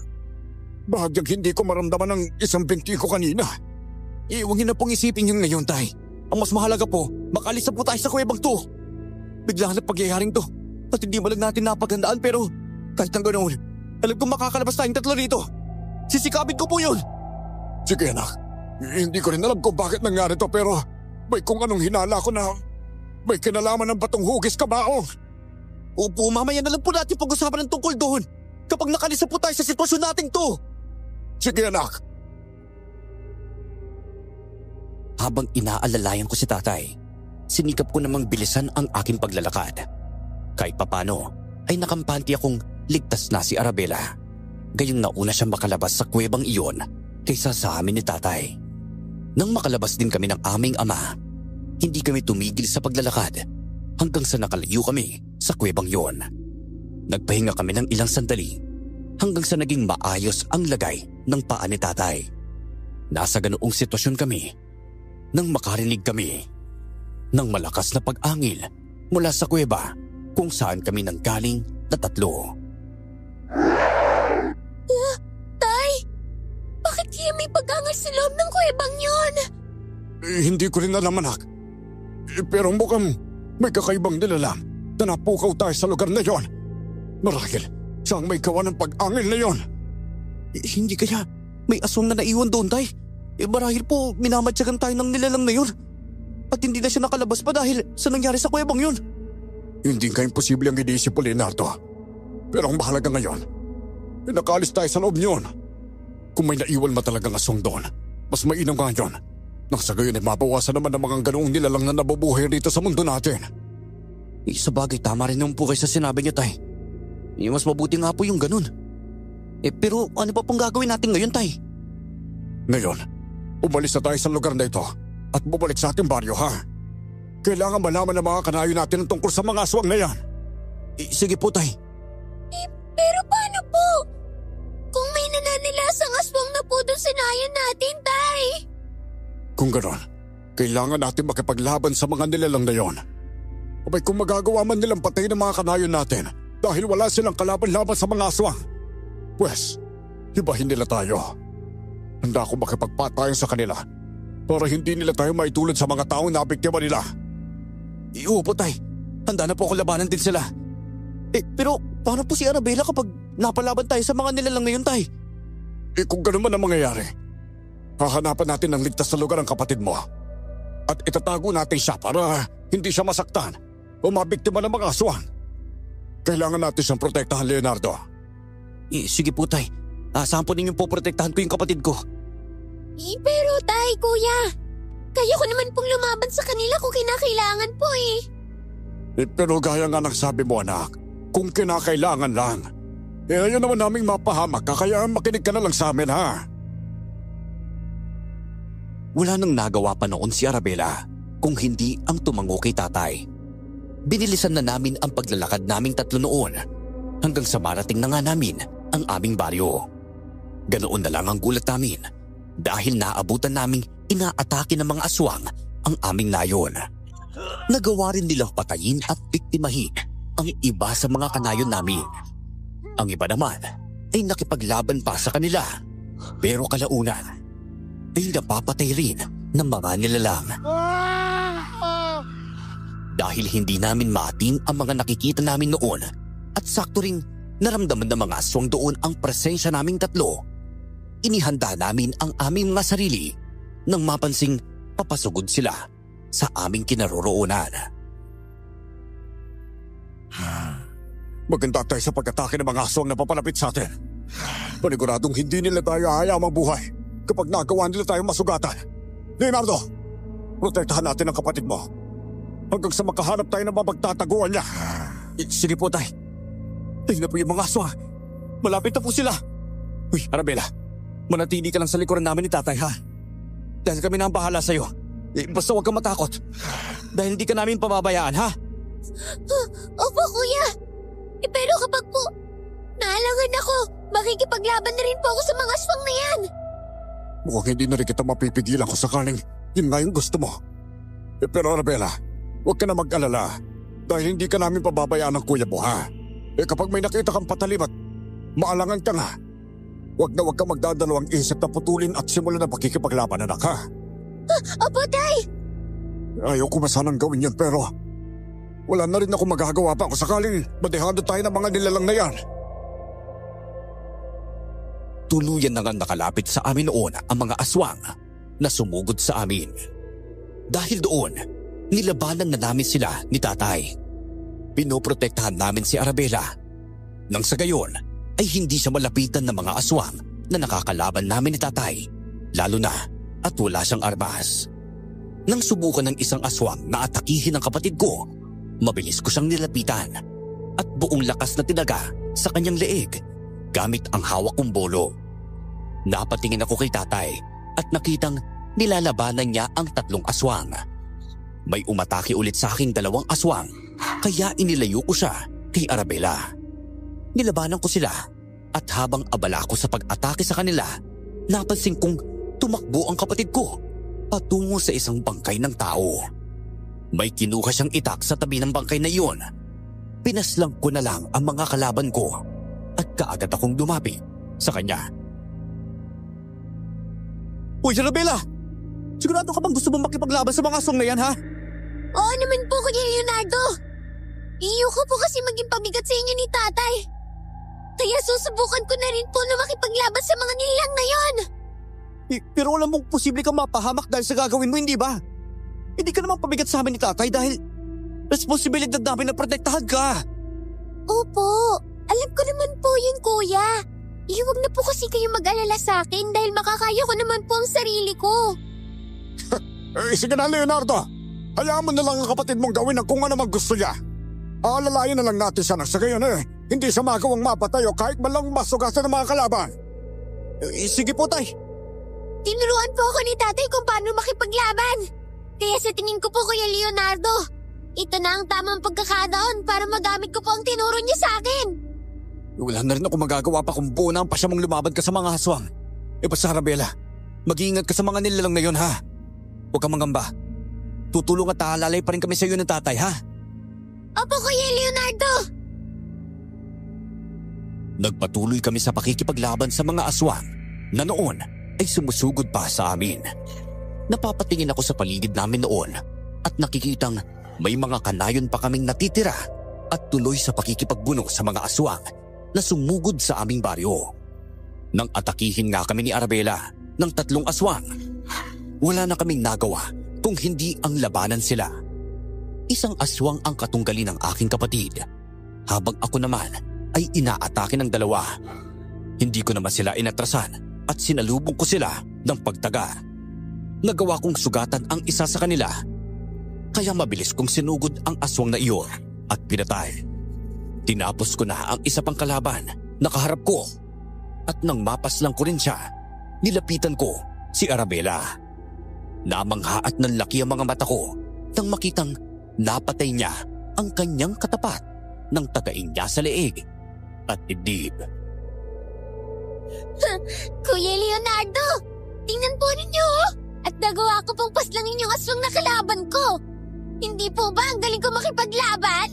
bahagyang hindi ko maramdaman ang isang binti ko kanina. Huwag niyo na pong isipin yun ngayon, tay. Ang mas mahalaga po, makalis na po tayo sa kuwebang to. Biglaan na pagyayaring to at hindi mo lang natin napaghandaan pero kahit ang ganoon, alam kong makakalabas tayong 3 rito. Sisikapin ko po yun. Sige anak, hindi ko rin alam kung bakit nangyari to pero may kung anong hinala ko na may kinalaman ng batong hugis kabaong. Opo, mamaya na lang po natin pag-usapan ng tungkol doon kapag nakalis na po tayo sa sitwasyon nating to. Sige anak. Habang inaalalayan ko si tatay, sinikap ko namang bilisan ang aking paglalakad. Kahit papano ay nakampanti akong ligtas na si Arabela. Gayong nauna siyang makalabas sa kuwebang iyon kaysa sa amin ni tatay. Nang makalabas din kami ng aming ama, hindi kami tumigil sa paglalakad hanggang sa nakalayo kami sa kuwebang iyon. Nagpahinga kami ng ilang sandali hanggang sa naging maayos ang lagay ng paa ni tatay. Nasa ganoong sitwasyon kami nang makarinig kami ng malakas na pag-angil mula sa kuweba kung saan kami nanggaling na 3. Tay! Bakit kaya may pag-angal sa loob ng kuwebang yon? Hindi ko rin alam anak. Pero mukhang may kakaibang nilalang na napukaw tayo sa lugar na yon. Marahil siyang may gawa ng pag-angil na yon. Hindi kaya may aswang na naiwan doon, tay? Marahil po minamadyagan tayo ng nilalang na yun. At hindi na siya nakalabas pa dahil sa nangyari sa kuwebang yun. Hindi ka imposible ang iniisip mo, Leonardo. Pero ang mahalaga ngayon, nakalis tayo sa loob niyon. Kung may naiwan man talagang aswang doon, mas mainam nga yun. Nang sa gayon ay mabawasan naman ng mga ganoong nilalang na nabubuhay rito sa mundo natin. Sa bagay, tama rin naman po kayo sa sinabi niyo, tay. Mas mabuti nga po yung ganun. Pero ano pa pong gagawin natin ngayon, tay? Ngayon, umalis na tayo sa lugar na ito at bumalik sa ating baryo, ha? Kailangan malaman ng mga kanayo natin ang tungkol sa mga aswang na yan. Sige po, tay. Pero paano po? Kung may nananilasang aswang na po doon sa nayan natin, Tay? Kung gano'n, kailangan natin makipaglaban sa mga nilalang na yon. Abay kung magagawa man nilang patayin ang mga kanayo natin dahil wala silang kalaban-laban sa mga aswang, pwes, hibahin nila tayo. Handa ako makipagpatayan sa kanila para hindi nila tayo maitulad sa mga taong nabiktima nila. Opo, tay. Handa na po ako labanan din sila. Pero paano po si Arabela kapag napalaban tayo sa mga nilalang ngayon, tay? Kung gano'n man ang mangyayari, hahanapan natin ng ligtas na lugar ang kapatid mo. At itatago natin siya para hindi siya masaktan o mabiktima ng mga aswang. Kailangan natin siyang protektahan, Leonardo. Sige po, tay. Saan po ninyong poprotektahan ko yung kapatid ko? Pero Tay, Kuya, kaya ko naman pong lumaban sa kanila kung kinakailangan po eh. Pero gaya nga ng sabi mo, anak, kung kinakailangan lang, ayaw naman naming mapahamak ka kaya makinig ka na lang sa amin, ha? Wala nang nagawa pa noon si Arabela kung hindi ang tumango kay tatay. Binilisan na namin ang paglalakad naming 3 noon hanggang sa marating na nga namin ang aming baryo. Ganoon na lang ang gulat namin dahil naabutan naming inaatake ng mga aswang ang aming nayon. Nagawa rin nilang patayin at biktimahin ang iba sa mga kanayon namin. Ang iba naman ay nakipaglaban pa sa kanila, pero kalaunan ay napapatay rin ng mga nilalang. Dahil hindi namin maatin ang mga nakikita namin noon at sakto ring naramdaman ng mga aswang doon ang presensya naming tatlo, inihanda namin ang aming mga sarili nang mapansing papasugod sila sa aming kinaroroonan. Maganda tayo sa pag-atake ng mga aswang na papalapit sa atin. Paniguradong hindi nila tayo hayaan mabuhay kapag nagawa nila tayo masugatan. Leonardo, protektahan natin ang kapatid mo hanggang sa makahanap tayo ng mapagtataguan niya. Sige po, tay. Tayo na po yung mga aswang. Malapit na po sila. Uy, Arabella, manatili ka lang sa likuran namin ni tatay, ha? Dahil kami na ang bahala sa'yo. Basta huwag kang matakot. Dahil hindi ka namin pababayaan, ha? Opo, kuya. Pero kapag po naalangan ako, makikipaglaban na rin po ako sa mga aswang na yan. Mukhang hindi na rin kita mapipigilan kung sakaling yun nga yung gusto mo. Pero Arabella, huwag ka na mag-alala dahil hindi ka namin pababayaan ng kuya mo, ha? Kapag may nakita kang patalim at maalangan ka nga, huwag kang magdadalawang isip na putulin at simulan na pakikipaglaban, anak, ha? Opo, tay. Ayaw ko masanang gawin yan pero wala na rin ako magagawa pa kung sakaling madehado tayo ng mga nilalang na yan. Tuluyan na nga nakalapit sa amin noon ang mga aswang na sumugod sa amin. Dahil doon, nilabanan na namin sila ni tatay. Pinoprotektahan namin si Arabella. Nang sa gayon ay hindi siya malapitan ng mga aswang na nakakalaban namin ni tatay, lalo na at wala siyang armas. Nang subukan ng isang aswang na atakihin ang kapatid ko, mabilis ko siyang nilapitan at buong lakas na tinaga sa kanyang leeg gamit ang hawak kong bolo. Napatingin ako kay tatay at nakitang nilalabanan niya ang tatlong aswang. May umatake ulit sa aking dalawang aswang kaya inilayo ko siya kay Arabella. Nilabanan ko sila at habang abala ko sa pag-atake sa kanila, napansin kong tumakbo ang kapatid ko patungo sa isang bangkay ng tao. May kinuha siyang itak sa tabi ng bangkay na iyon. Pinaslang ko na lang ang mga kalaban ko at kaagad akong dumapit sa kanya. Uy, Arabella! Sigurado ka bang gusto mong makipaglaban sa mga aswang na yan, ha? Oo naman po, kuya Leonardo. Iyoko po kasi maging pabigat sa inyo ni tatay. Kaya susubukan ko na rin po na makipaglaban sa mga nilang na yon. Pero alam mong posible kang mapahamak dahil sa gagawin mo, hindi ba? Hindi ka naman pabigat sa amin ni tatay dahil responsibilidad namin na protektahan ka. Opo, alam ko naman po yun, kuya. Huwag na po kasi kayo mag-alala sa akin dahil makakaya ko naman po ang sarili ko. Sige na, Leonardo. Hayaan mo na lang ang kapatid mong gawin ang kung ano man gusto niya. Alalayan na lang natin siya nang sa gayon hindi siya magawang mapatay o kahit man lang masugatan ng mga kalaban. Sige po, tay. Tinuruan po ako ni tatay kung paano makipaglaban. Kaya sa tingin ko po, kuya Leonardo, ito na ang tamang pagkakataon para magamit ko po ang tinuro niya sa akin. Wala na rin ako magagawa pa kung buo na ang pasya mong lumaban ka sa mga aswang. Basta, Arabella, mag-iingat ka sa mga nilalang na yun, ha? Huwag kang mangamba. Tutulong at aalalay pa rin kami sa iyo ng tatay, ha? Opo, kuya Leonardo. Nagpatuloy kami sa pakikipaglaban sa mga aswang na noon ay sumusugod pa sa amin. Napapatingin ako sa paligid namin noon at nakikitang may mga kanayon pa kaming natitira at tuloy sa pakikipagbuno sa mga aswang na sumugod sa aming baryo. Nang atakihin nga kami ni Arabella ng tatlong aswang, wala na kaming nagawa kung hindi ang labanan sila. Isang aswang ang katunggali ng aking kapatid, habang ako naman ay inaatake ng dalawa. Hindi ko naman sila inatrasan at sinalubong ko sila ng pagtaga. Nagawa kong sugatan ang isa sa kanila, kaya mabilis kong sinugod ang aswang na iyon at pinatay. Tinapos ko na ang isa pang kalaban na kaharap ko at nang mapaslang ko rin siya, nilapitan ko si Arabella. Namangha at nanlaki ang mga mata ko nang makitang napatay niya ang kanyang katapat ng tagain niya sa leeg at dibdib. Kuya Leonardo, tingnan po ninyo. At nagawa ko pong paslangin yung aswang na kalaban ko. Hindi po ba ang galing ko makipaglaban?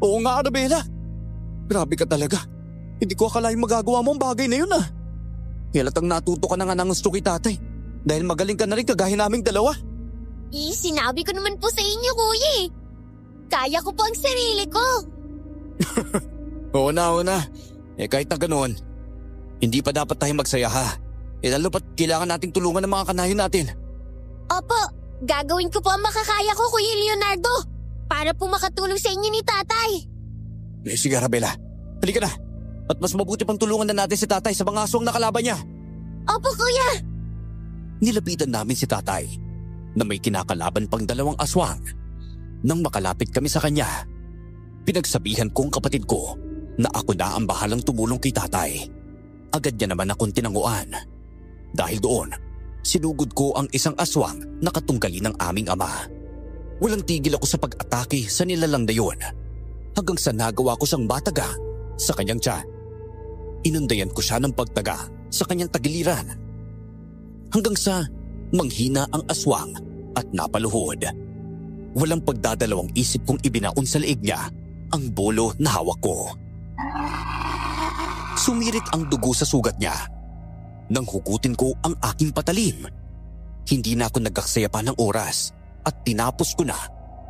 Oo nga, Arabella. Grabe ka talaga. Hindi ko akalaing magagawa mo ang bagay na yun ah. Halatang natuto ka na nga ng gusto kay tatay. Dahil magaling ka na rin kagaya naming dalawa. Sinabi ko naman po sa inyo, kuya eh. Kaya ko po ang sarili ko. Oo na. Kahit na ganoon, hindi pa dapat tayo magsaya ha. Lalo pat kailangan nating tulungan ng mga kanayon natin. Opo, gagawin ko po ang makakaya ko, Kuya Leonardo. Para po makatulong sa inyo ni tatay. Sige, Arabella. Halika na. At mas mabuti pang tulungan na natin si tatay sa mga aswang na kalaban niya. Opo, kuya. Nilapitan namin si tatay na may kinakalaban pang 2 aswang. Nang makalapit kami sa kanya, pinagsabihan kong kapatid ko na ako na ang bahalang tumulong kay tatay. Agad niya naman akong tinanguan. Dahil doon, sinugod ko ang isang aswang na katunggali ng aming ama. Walang tigil ako sa pag-atake sa nilalang na yun hanggang sa nagawa ko siyang mataga sa kanyang tiyan. Inundayan ko siya ng pagtaga sa kanyang tagiliran hanggang sa manghina ang aswang at napaluhod. Walang pagdadalawang isip kong ibinaon sa leeg niya ang bolo na hawak ko. Sumirit ang dugo sa sugat niya. Nang hugutin ko ang aking patalim, hindi na ako nagaksaya pa ng oras at tinapos ko na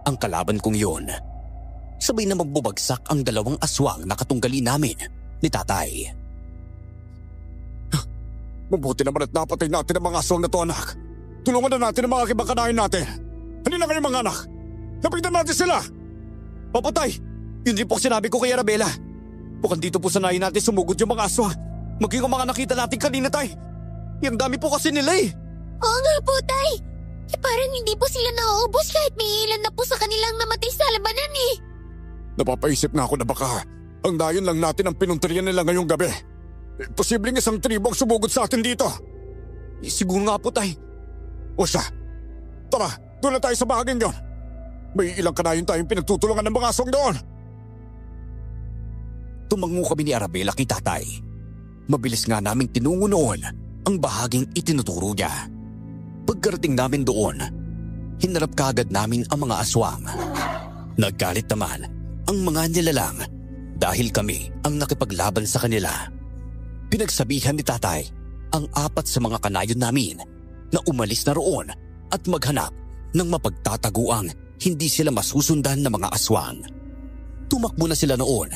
ang kalaban kong yun. Sabay na magbubagsak ang 2 aswang na katunggali namin ni tatay. Mabuti naman at napatay natin ang mga aswang na to, anak. Tulungan na natin ang mga kibakanayan natin. Halina kayo mga anak. Lapitan natin sila. Papatay! Yun din po sinabi ko kay Arabella. Mukhang dito po sanayin natin sumugod yung mga aswang. Maging ang mga nakita natin kanina, tay. Yung dami po kasi nila eh. Oo nga po, tay. Parang hindi po sila nauubos kahit may ilan na po sa kanilang namatay sa labanan eh. Napapaisip na ako na baka ang dayon lang natin ang pinunterian nila ngayong gabi. Posibleng isang tribo ang sumugod sa atin dito. Siguro nga po, tay. O siya, tara, doon na tayo sa bahaging yon. May ilang kanayon tayong pinagtutulungan ng mga aswang doon. Tumango kami ni Arabella kay tatay. Mabilis nga naming tinungo noon ang bahaging itinuturo niya. Pagkarating namin doon, hinarap kaagad namin ang mga aswang. Naggalit naman ang mga nilalang dahil kami ang nakipaglaban sa kanila. Pinagsabihan ni tatay ang 4 sa mga kanayon namin na umalis na roon at maghanap ng mapagtataguang hindi sila masusundan ng mga aswang. Tumakbo na sila noon,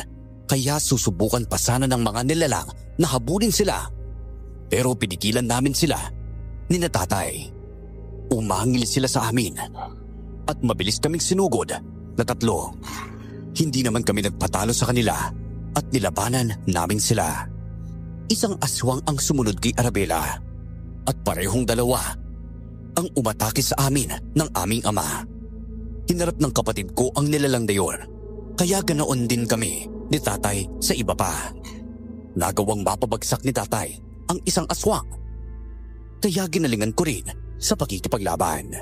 kaya susubukan pa sana ng mga nilalang na habulin sila. Pero pinigilan namin sila ni na tatay. Umangil sila sa amin at mabilis kaming sinugod na 3. Hindi naman kami nagpatalo sa kanila at nilabanan namin sila. Isang aswang ang sumunod kay Arabella at parehong 2 ang umatake sa amin ng aming ama. Hinarap ng kapatid ko ang nilalang na yun, kaya ganoon din kami ni tatay sa iba pa. Nagawang mapabagsak ni tatay ang isang aswang, kaya ginalingan ko rin sa pakikipaglaban.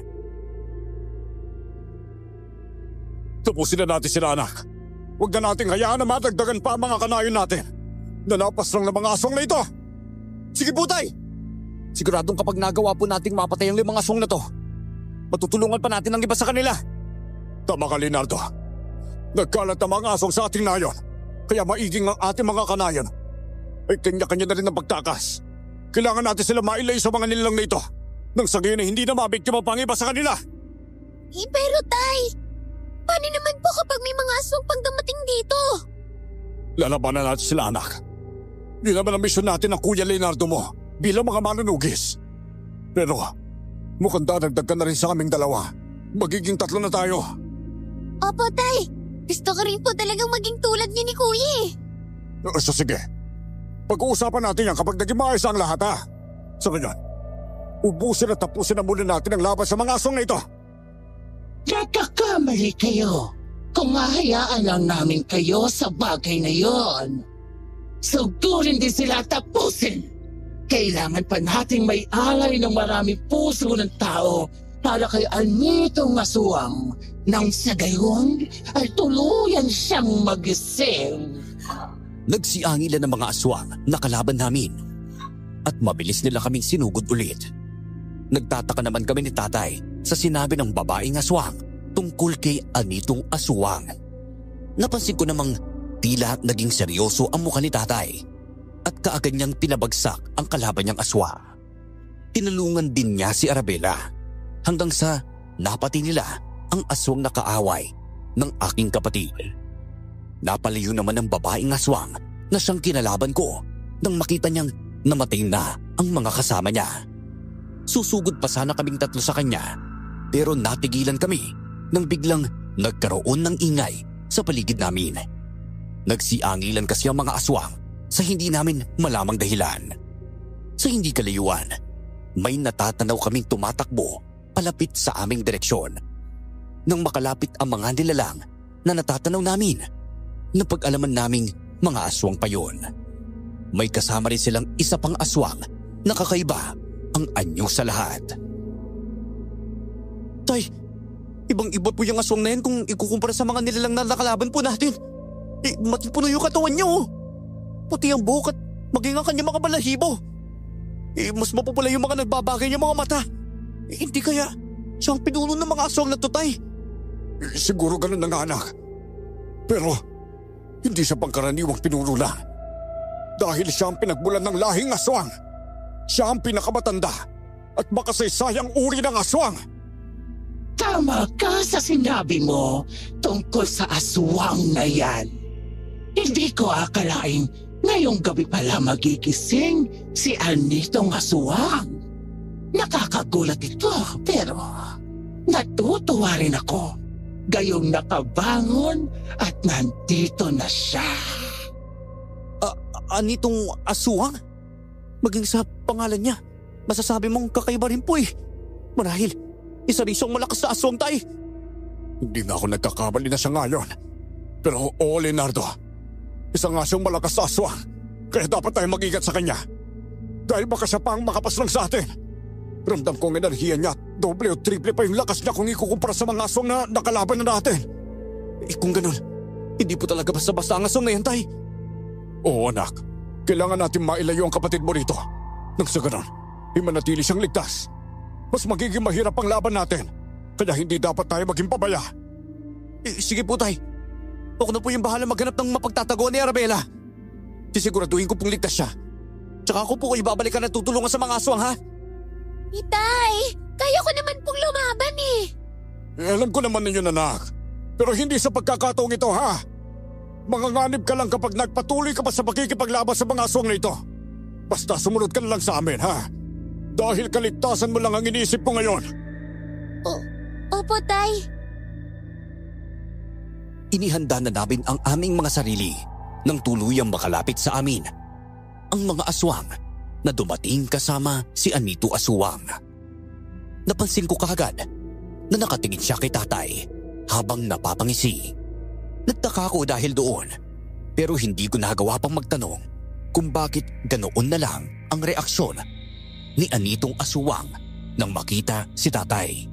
Tapusin na natin sila, anak. Huwag na nating hayaan na madagdagan pa ang mga kanayon natin. Nanapas lang ng mga aswang na ito. Sige po, tay. Siguradong kapag nagawa po nating mapatay ang 5 aswang na to, matutulungan pa natin ang iba sa kanila. Tama ka, Leonardo. Nagkalat ang mga aswang sa ating nayon, kaya maiging ang ating mga kanayon ay kanya-kanya na rin ang pagtakas. Kailangan natin sila mailay sa mga nilalang na ito nang sa gayon ay hindi na mabiktima pang iba sa kanila. Pero tay, paano naman po kapag may mga aswang pang dumating dito? Lalabanan natin sila, anak. Yun naman ang misyon natin ng Kuya Leonardo mo bilang mga manunugis. Pero mukhang dadagdag na rin sa aming 2. Magiging 3 na tayo. Opo, tay. Gusto ko rin po talagang maging tulad niyo ni Kuya eh. So sige, pag-uusapan natin yan kapag naging maayos ang lahat, ha? Sa ngayon, ubusin at tapusin na muna natin ang laban sa mga aswang na ito. Nagkakamali kayo kung hahayaan lang namin kayo sa bagay na yon. Sugurin din sila tapusin. Kailangan pa nating may alay ng marami puso ng tao para kay Anitong aswang nang sa gayon ay tuluyan siyang magising. Nagsiangilan ng mga aswang na kalaban namin. at mabilis nila kaming sinugod ulit. Nagtataka naman kami ni tatay sa sinabi ng babaeng aswang tungkol kay Anitong Aswang. Napansin ko namang tila naging seryoso ang mukha ni tatay at kaagad niyang pinabagsak ang kalaban niyang aswang. Tinulungan din niya si Arabella hanggang sa napati nila ang aswang na kaaway ng aking kapatid. Napalayo naman ang babaeng aswang na siyang kinalaban ko nang makita niyang namatay na ang mga kasama niya. Susugod pa sana kaming tatlo sa kanya pero natigilan kami nang biglang nagkaroon ng ingay sa paligid namin. Nagsiangilan kasi ang mga aswang sa hindi namin malamang dahilan. Sa hindi kalayuan, may natatanaw kaming tumatakbo palapit sa aming direksyon. Nang makalapit ang mga nilalang na natatanaw namin, napag-alaman naming mga aswang pa yun. May kasama rin silang isa pang aswang na kakaiba ang anyo sa lahat. Tay, ibang-iba po yung aswang na yan kung ikukumpara sa mga nilalang na nakalaban po natin. Matipuno yung katawan niya oh. Puti ang buhok at maging ang kanyang mga balahibo. Mas mapupula yung mga nagbabagay niyang mga mata. Hindi kaya siya ang pinuno ng mga aswang na to, Tay? Siguro ganun na nga, anak. Pero hindi siya pangkaraniwang pinuno lang. Dahil siya ang pinagmulan ng lahing aswang. Siya ang pinakamatanda at makasaysayang uri ng aswang. Tama ka sa sinabi mo tungkol sa aswang na yan. Hindi ko akalain ngayong gabi pala magigising si Anitong Aswang. Nakakagulat ito pero natutuwa rin ako. Gayong nakabangon at nandito na siya. Anitong Aswang? Maging sa pangalan niya, masasabi mong kakaiba rin po eh. Marahil, isa rin siyang malakas na aswang, Tay. Hindi nga ako nagkakamali na siya ngayon. Pero oo, Leonardo. Isa nga siyang malakas na aswang. Kaya dapat tayo mag-ingat sa kanya. Dahil baka siya pa ang makapaslang sa atin. Ramdam kong enerhiya niya, doble o triple pa yung lakas niya kung ikukumpara sa mga aswang na nakalaban na natin. Kung ganun, hindi po talaga basta-basta ang aswang na yan, Tay. Oo, anak. Kailangan natin mailayo ang kapatid mo rito. Nang sa ganun, manatili siyang ligtas. Mas magiging mahirap ang laban natin. Kaya hindi dapat tayo maging pabaya. Sige po, Tay. Ako na po yung bahala maghanap ng mapagtataguan ni Arabella. Sisiguraduhin ko pong ligtas siya. Tsaka ako po kayo babalikan at tutulungan sa mga aswang, ha? Itay, kaya ko naman pong lumaban eh. Alam ko naman ninyo, anak. Pero hindi sa pagkakataong ito, ha? Manganganib ka lang kapag nagpatuloy ka pa sa pakikipaglaban sa mga aswang na ito. Basta sumunod ka na lang sa amin, ha? Dahil kaligtasan mo lang ang iniisip ko ngayon. Opo, Tay. Inihanda na namin ang aming mga sarili nang tuluyang makalapit sa amin ang mga aswang na dumating kasama si Anito Aswang. Napansin ko kaagad na nakatingin siya kay tatay habang napapangisi. Nagtaka ko dahil doon pero hindi ko nagawa pang magtanong kung bakit ganoon na lang ang reaksyon ni Anitong Aswang nang makita si tatay.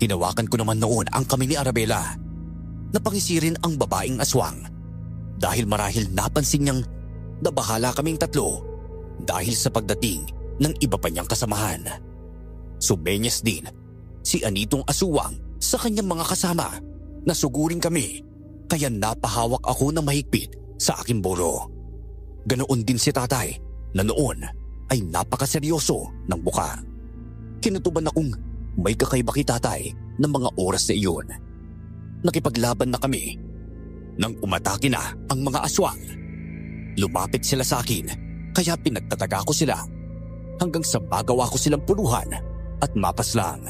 Hinawakan ko naman noon ang kamay ni Arabella. Napangisi rin ang babaeng aswang dahil marahil napansin niyang nabahala kaming tatlo dahil sa pagdating ng iba pa niyang kasamahan. Sumenyas din si Anitong Aswang sa kanyang mga kasama na sugurin kami kaya napahawak ako ng mahigpit sa aking buro. Ganoon din si tatay na noon ay napakaseryoso ng buka. Kinutuban akong may kakaiba kay tatay ng mga oras na iyon. Nakipaglaban na kami nang umatake na ang mga aswang. Lumapit sila sa akin kaya pinagtataga ko sila hanggang sa magawa ko silang puluhan at mapaslang.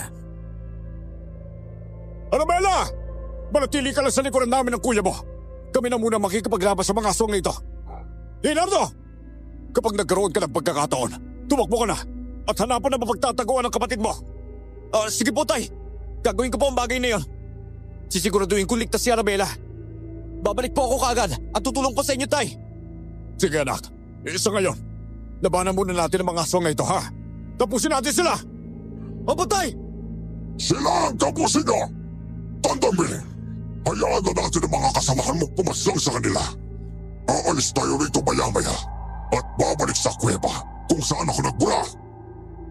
Arabella! Manatili ka lang sa likuran namin ng kuya mo. Kami na muna makikipaglaban sa mga aswang na ito. Leonardo! Kapag nagkaroon ka ng pagkakataon, tumakbo ka na at hanapan na mapagtataguan ng kapatid mo. Sige po, Tay. Gagawin ko po ang bagay na yun. Sisiguraduhin ko ligtas si Arabella. Babalik po ako kaagad at tutulong po sa inyo, Tay. Sige, anak. Isa ngayon. Labanan muna natin ang mga aswang na ito, ha? Tapusin natin sila! Opo, Tay! Sila ang tapusin nyo! Tandaan, hayaan na natin ang mga kasamahan mo pumaslang sa kanila. Aalis tayo rito maya-maya at babalik sa kuweba kung saan ako nagmula.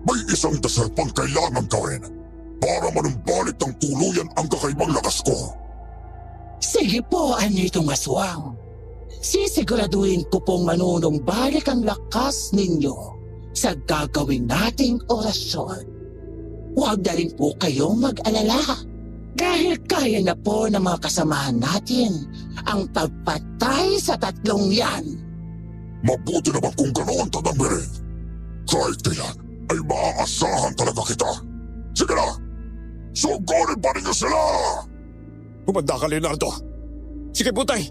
May isang dasal pang kailangan gawin para manumbalik ng tuluyan ang kakaibang lakas ko. Sige po, Anitong Aswang. Sisiguraduhin ko pong manunumbalik ang lakas ninyo sa gagawin nating orasyon. Huwag na rin po kayong mag-alala dahil kaya na po ng mga kasamahan natin ang pagpatay sa tatlong yan. Mabuti naman kung ganoon, Tadambere. Kahit kailan ay maaasahan talaga kita. Sige na, sugurin pa ninyo sila! Humanda ka, Leonardo. Sige, Butay.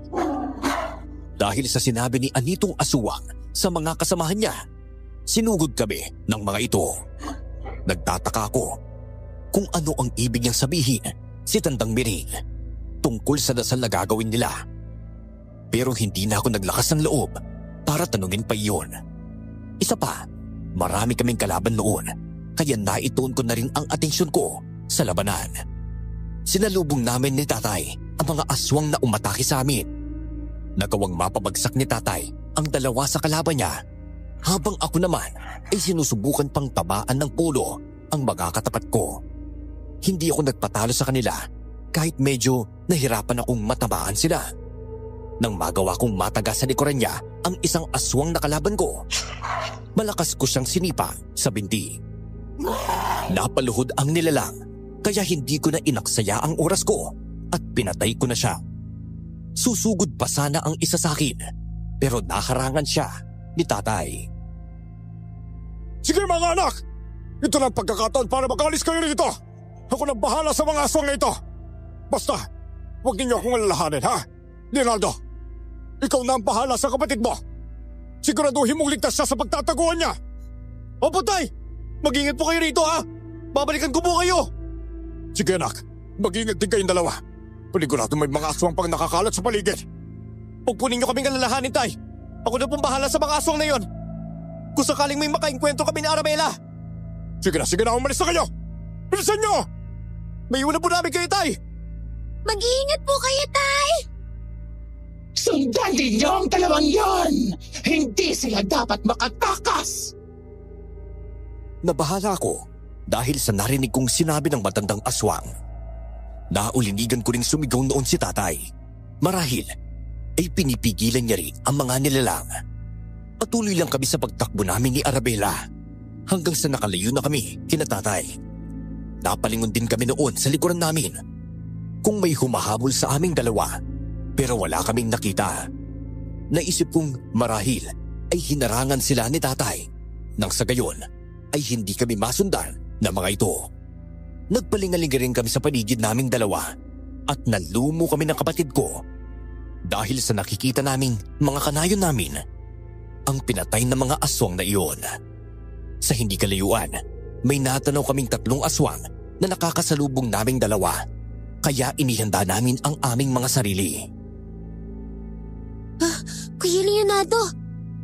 Dahil sa sinabi ni Anitong Aswang sa mga kasamahan niya, sinugod kami ng mga ito. Nagtataka ako kung ano ang ibig niyang sabihin si Tandang Miring tungkol sa dasal na gagawin nila. Pero hindi na ako naglakas ng loob para tanungin pa iyon. Isa pa, marami kaming kalaban noon kaya naituon ko na rin ang atensyon ko sa labanan. Sinalubong namin ni Tatay ang mga aswang na umatake sa amin. Nagawang mapabagsak ni Tatay ang dalawa sa kalaban niya habang ako naman ay sinusubukan pang tabaan ng pulo ang mga katapat ko. Hindi ako nagpatalo sa kanila kahit medyo nahirapan akong matabaan sila. Nang magawa kong mataga sa likuran niya ang isang aswang na kalaban ko, malakas ko siyang sinipa sa binti. Napaluhod ang nilalang kaya hindi ko na inaksaya ang oras ko at pinatay ko na siya. Susugod pa sana ang isa sa akin pero naharangan siya ni Tatay. Sige mga anak! Ito na ang pagkakataon para makalis kayo rito! Ako nang bahala sa mga aswang na ito! Basta, huwag ninyo akong alalahanin, ha? Leonardo, ikaw na ang bahala sa kapatid mo! Siguraduhin mong ligtas siya sa pagtataguan niya! Opo, Tay! Mag-ingat po kayo rito, ha? Babalikan ko po kayo! Sige anak, mag-ingat din kayong dalawa. Panigurado may mga aswang pang nakakalat sa paligid. Huwag po ninyo kaming alalahanin, Tay. Ako na pong bahala sa mga aswang na yon. Kung sakaling may makainkwentro kami ni Arabella. Sige na, umalis na kayo! Bilisan nyo! May iwan na po namin kayo, Tay! Mag-iingat po kayo, Tay! Sundan ninyo ang dalawang yon! Hindi sila dapat makatakas! Nabahala ako dahil sa narinig kong sinabi ng matandang aswang. Naulinigan ko ring sumigaw noon si Tatay. Marahil ay pinipigilan niya rin ang mga nilalang. Patuloy lang kami sa pagtakbo namin ni Arabella hanggang sa nakalayo na kami kina Tatay. Napalingon din kami noon sa likuran namin kung may humahabol sa aming dalawa pero wala kaming nakita. Naisip kong marahil ay hinarangan sila ni Tatay nang sa gayon ay hindi kami masundan ng mga ito. Nagpalingalinga rin kami sa paligid naming dalawa at nalumo kami ng kapatid ko dahil sa nakikita naming mga kanayon namin ang pinatay ng mga aswang na iyon. Sa hindi kalayuan, may natanaw kaming tatlong aswang na nakakasalubong naming dalawa kaya inihanda namin ang aming mga sarili. Kuya Leonardo,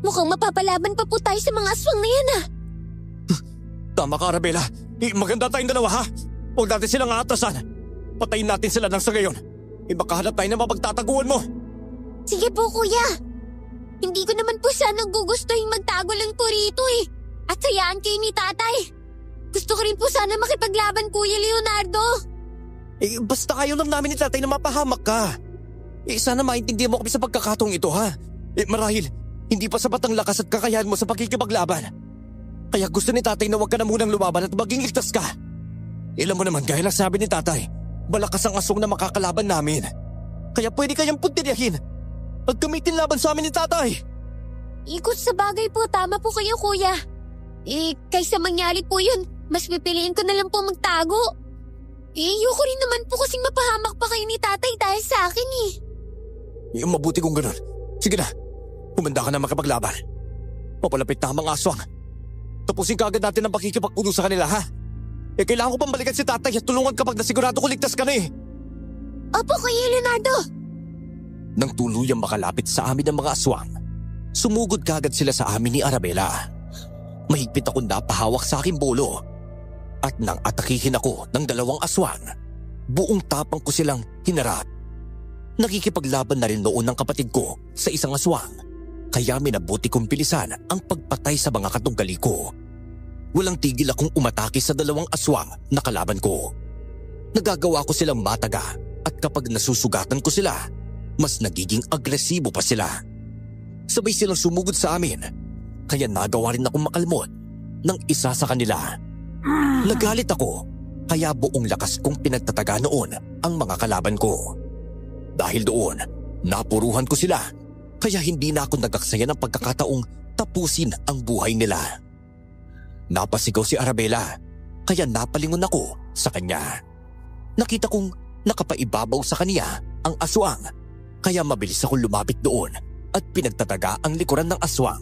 mukhang mapapalaban pa po tayo sa mga aswang na yan, Tama ka, Arabella. Maganda tayong dalawa, ha? Huwag natin silang aatasan. Patayin natin sila nang sa gayon. Makahanap tayo na mapagtataguan mo. Sige po, Kuya. Hindi ko naman po sanang gugustuhin magtago lang po rito At hayaan kayo ni Tatay. Gusto ko rin po sana makipaglaban, Kuya Leonardo. Basta ayaw lang namin ni Tatay na mapahamak ka. Sana maintindihan mo kami sa pagkakataong ito, ha? Marahil, hindi pa sapat ang lakas at kakayahan mo sa pagkikipaglaban. Kaya gusto ni Tatay na huwag ka na munang lumaban at maging ligtas ka. Ilan mo naman, gaya lang sabi ni Tatay, malakas ang aswang na makakalaban namin. Kaya pwede kayang puntiryahin at gamitin laban sa amin ni Tatay. Ikot sa bagay po, tama po kayo, Kuya. Kaysa mangyari po yun, mas pipiliin ko na lang po magtago. Ayoko rin naman po kasing mapahamak pa kayo ni Tatay dahil sa akin Mabuti kung ganun. Sige na, humanda ka na makapaglaban. Papalapit na ang mga aswang. Tapusin ka agad natin ang pakikipagpuno sa kanila, ha? Kailangan ko pang balikan si Tatay at tulungan kapag nasigurado ko ligtas ka na Opo, Kuya Leonardo. Nang tuluyang makalapit sa amin ang mga aswang, sumugod kagad sila sa amin ni Arabella. Mahigpit akong napahawak sa aking bolo. At nang atakihin ako ng dalawang aswang, buong tapang ko silang hinarap. Nakikipaglaban na rin noon ng kapatid ko sa isang aswang, Kaya minabuti kong bilisan ang pagpatay sa mga katunggali ko. Walang tigil akong umatake sa 2 aswang na kalaban ko. Nagagawa ko silang mataga at kapag nasusugatan ko sila, mas nagiging agresibo pa sila. Sabay silang sumugod sa amin, kaya nagawa rin akong makalmot ng isa sa kanila. Nagalit ako, kaya buong lakas kong pinagtataga noon ang mga kalaban ko. Dahil doon, napuruhan ko sila, kaya hindi na ako nagaksaya ng pagkakataong tapusin ang buhay nila. Napasigaw si Arabela, kaya napalingon ako sa kanya. Nakita kong nakapaibabaw sa kanya ang aswang, kaya mabilis akong lumapit doon at pinagtataga ang likuran ng aswang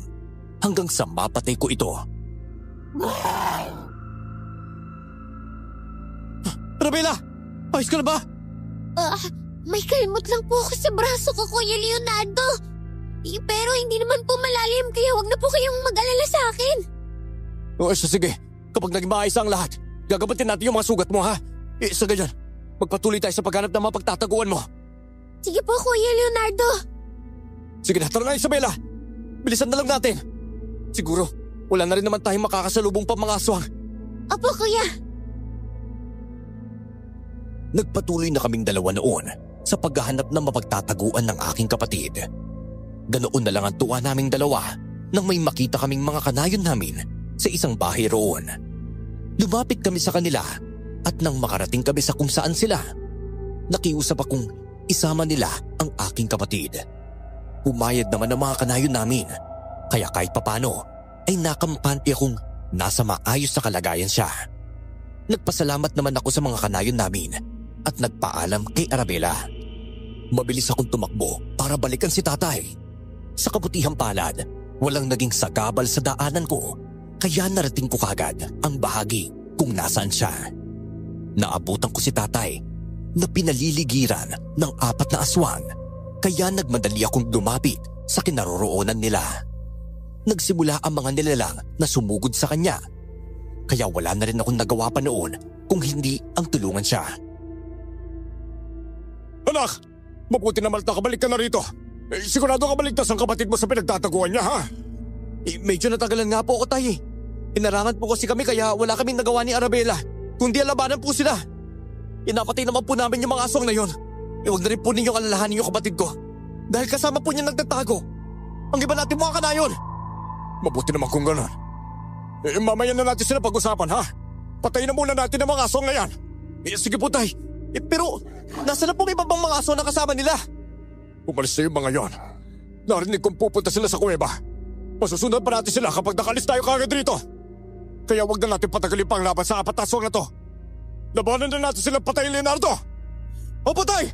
hanggang sa mapatay ko ito. Arabela! Ayos ka na ba? May kalmot lang po ako sa braso ko, Kuya Leonardo. Pero hindi naman po malalim, kaya wag na po kayong mag-alala sa akin. O sige, kapag naging maayos ang lahat, gagabatin natin yung mga sugat mo, ha? Sa ganyan, magpatuloy tayo sa paghanap ng mga pagtataguan mo. Sige po, Kuya Leonardo. Sige na, tara na Isabela. Bilisan na lang natin. Siguro, wala na rin naman tayong makakasalubong pa mga aswang. Opo, Kuya. Nagpatuloy na kaming dalawa noon sa paghahanap ng mapagtataguan ng aking kapatid. Ganoon na lang ang tuwa naming dalawa nang may makita kaming mga kanayon namin sa isang bahay roon. Lumapit kami sa kanila at nang makarating kami sa kung saan sila, nakiusap akong isama nila ang aking kapatid. Pumayag naman ang mga kanayon namin, kaya kahit papano ay nakampante akong nasa maayos na kalagayan siya. Nagpasalamat naman ako sa mga kanayon namin at nagpaalam kay Arabela. Mabilis akong tumakbo para balikan si tatay. Sa kabutihang palad, walang naging sagabal sa daanan ko, kaya narating ko kagad ang bahagi kung nasaan siya. Naabutan ko si tatay na pinaliligiran ng 4 na aswang, kaya nagmadali akong lumapit sa kinaroroonan nila. Nagsimula ang mga nilalang na sumugod sa kanya, kaya wala na rin akong nagawa pa noon kung hindi ang tulungan siya. Anak, mabuti naman nakabalik ka na rito. Sigurado ka baligtas ang kapatid mo sa pinagtataguan niya, ha? Medyo natagalan nga po ako, tay. Inarangan po kasi kami kaya wala kaming nagawa ni Arabela, kundi alabanan po sila. Inapatay naman po namin yung mga aswang na yon. Huwag na rin po ninyong alalahanin yung kapatid ko. Dahil kasama po niya nagtatago. Ang iba natin mga kanayon. Mabuti naman kung gano'n. Mamaya na natin sila pag-usapan, ha? Patayin na muna natin ang mga aswang na yan. Sige po, tay. Pero nasa na po iba bang mga aswang na kasama nila? Umalis na yung mga yon. Narinig kong pupunta sila sa kuweba. Masusunod pa natin sila kapag nakalis tayo kagad rito. Kaya wag na natin patagalin pa ang laban sa 4 aswang na to. Labanan na natin silang patayin, Leonardo! Opo, tay!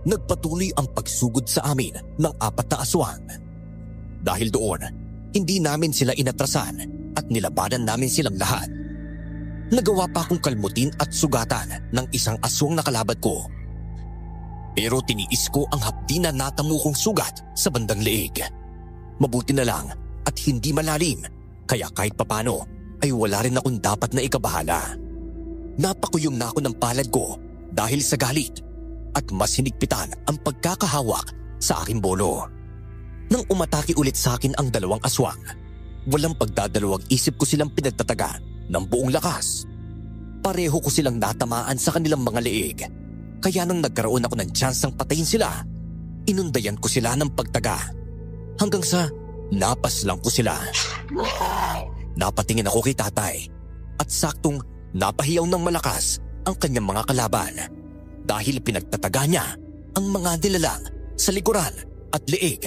Nagpatuloy ang pagsugod sa amin ng 4 na aswang. Dahil doon, hindi namin sila inatrasan at nilabanan namin silang lahat. Nagawa pa akong kalmutin at sugatan ng isang aswang na kalaban ko. Pero tiniis ko ang hapdi na natamo kong sugat sa bandang leeg. Mabuti na lang at hindi malalim, kaya kahit papano ay wala rin akong dapat na ikabahala. Napakuyom na ako ng palad ko dahil sa galit at mas hinigpitan ang pagkakahawak sa aking bolo. Nang umatake ulit sa akin ang 2 aswang, walang pagdadalawang isip ko silang pinagtataga ng buong lakas. Pareho ko silang natamaan sa kanilang mga leeg. Kaya nang nagkaroon ako ng tsansang patayin sila, inundayan ko sila ng pagtaga. Hanggang sa napaslang ko sila. Napatingin ako kay tatay at saktong napahiyaw ng malakas ang kanyang mga kalaban dahil pinagtataga niya ang mga nilalang sa likuran at leeg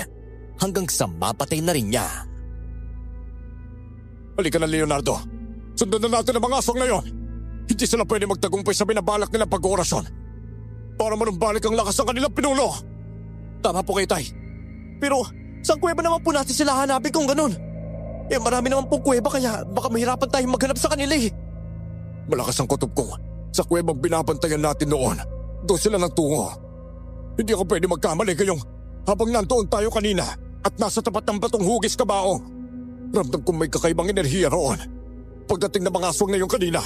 hanggang sa mapatay na rin niya. Halika na, Leonardo. Sundan na natin ang mga aswang na yon. Hindi sila pwede magtagumpay sa binabalak nilang pag-oorasyon para manumbalik ang lakas ng kanilang pinuno. Tama po kayo, tay. Pero saan kuweba naman po natin sila hanapin kung ganun? Marami naman pong kuweba kaya baka mahirapan tayong maghanap sa kanila eh. Malakas ang kutob ko. Sa kuwebang binabantayan natin noon, doon sila nagtungo. Hindi ako pwede magkamali kayong habang nandoon tayo kanina at nasa tapat ng batong hugis kabaong. Ramdam kong may kakaibang enerhiya roon. Pagdating ng mga aswang na yung kanina,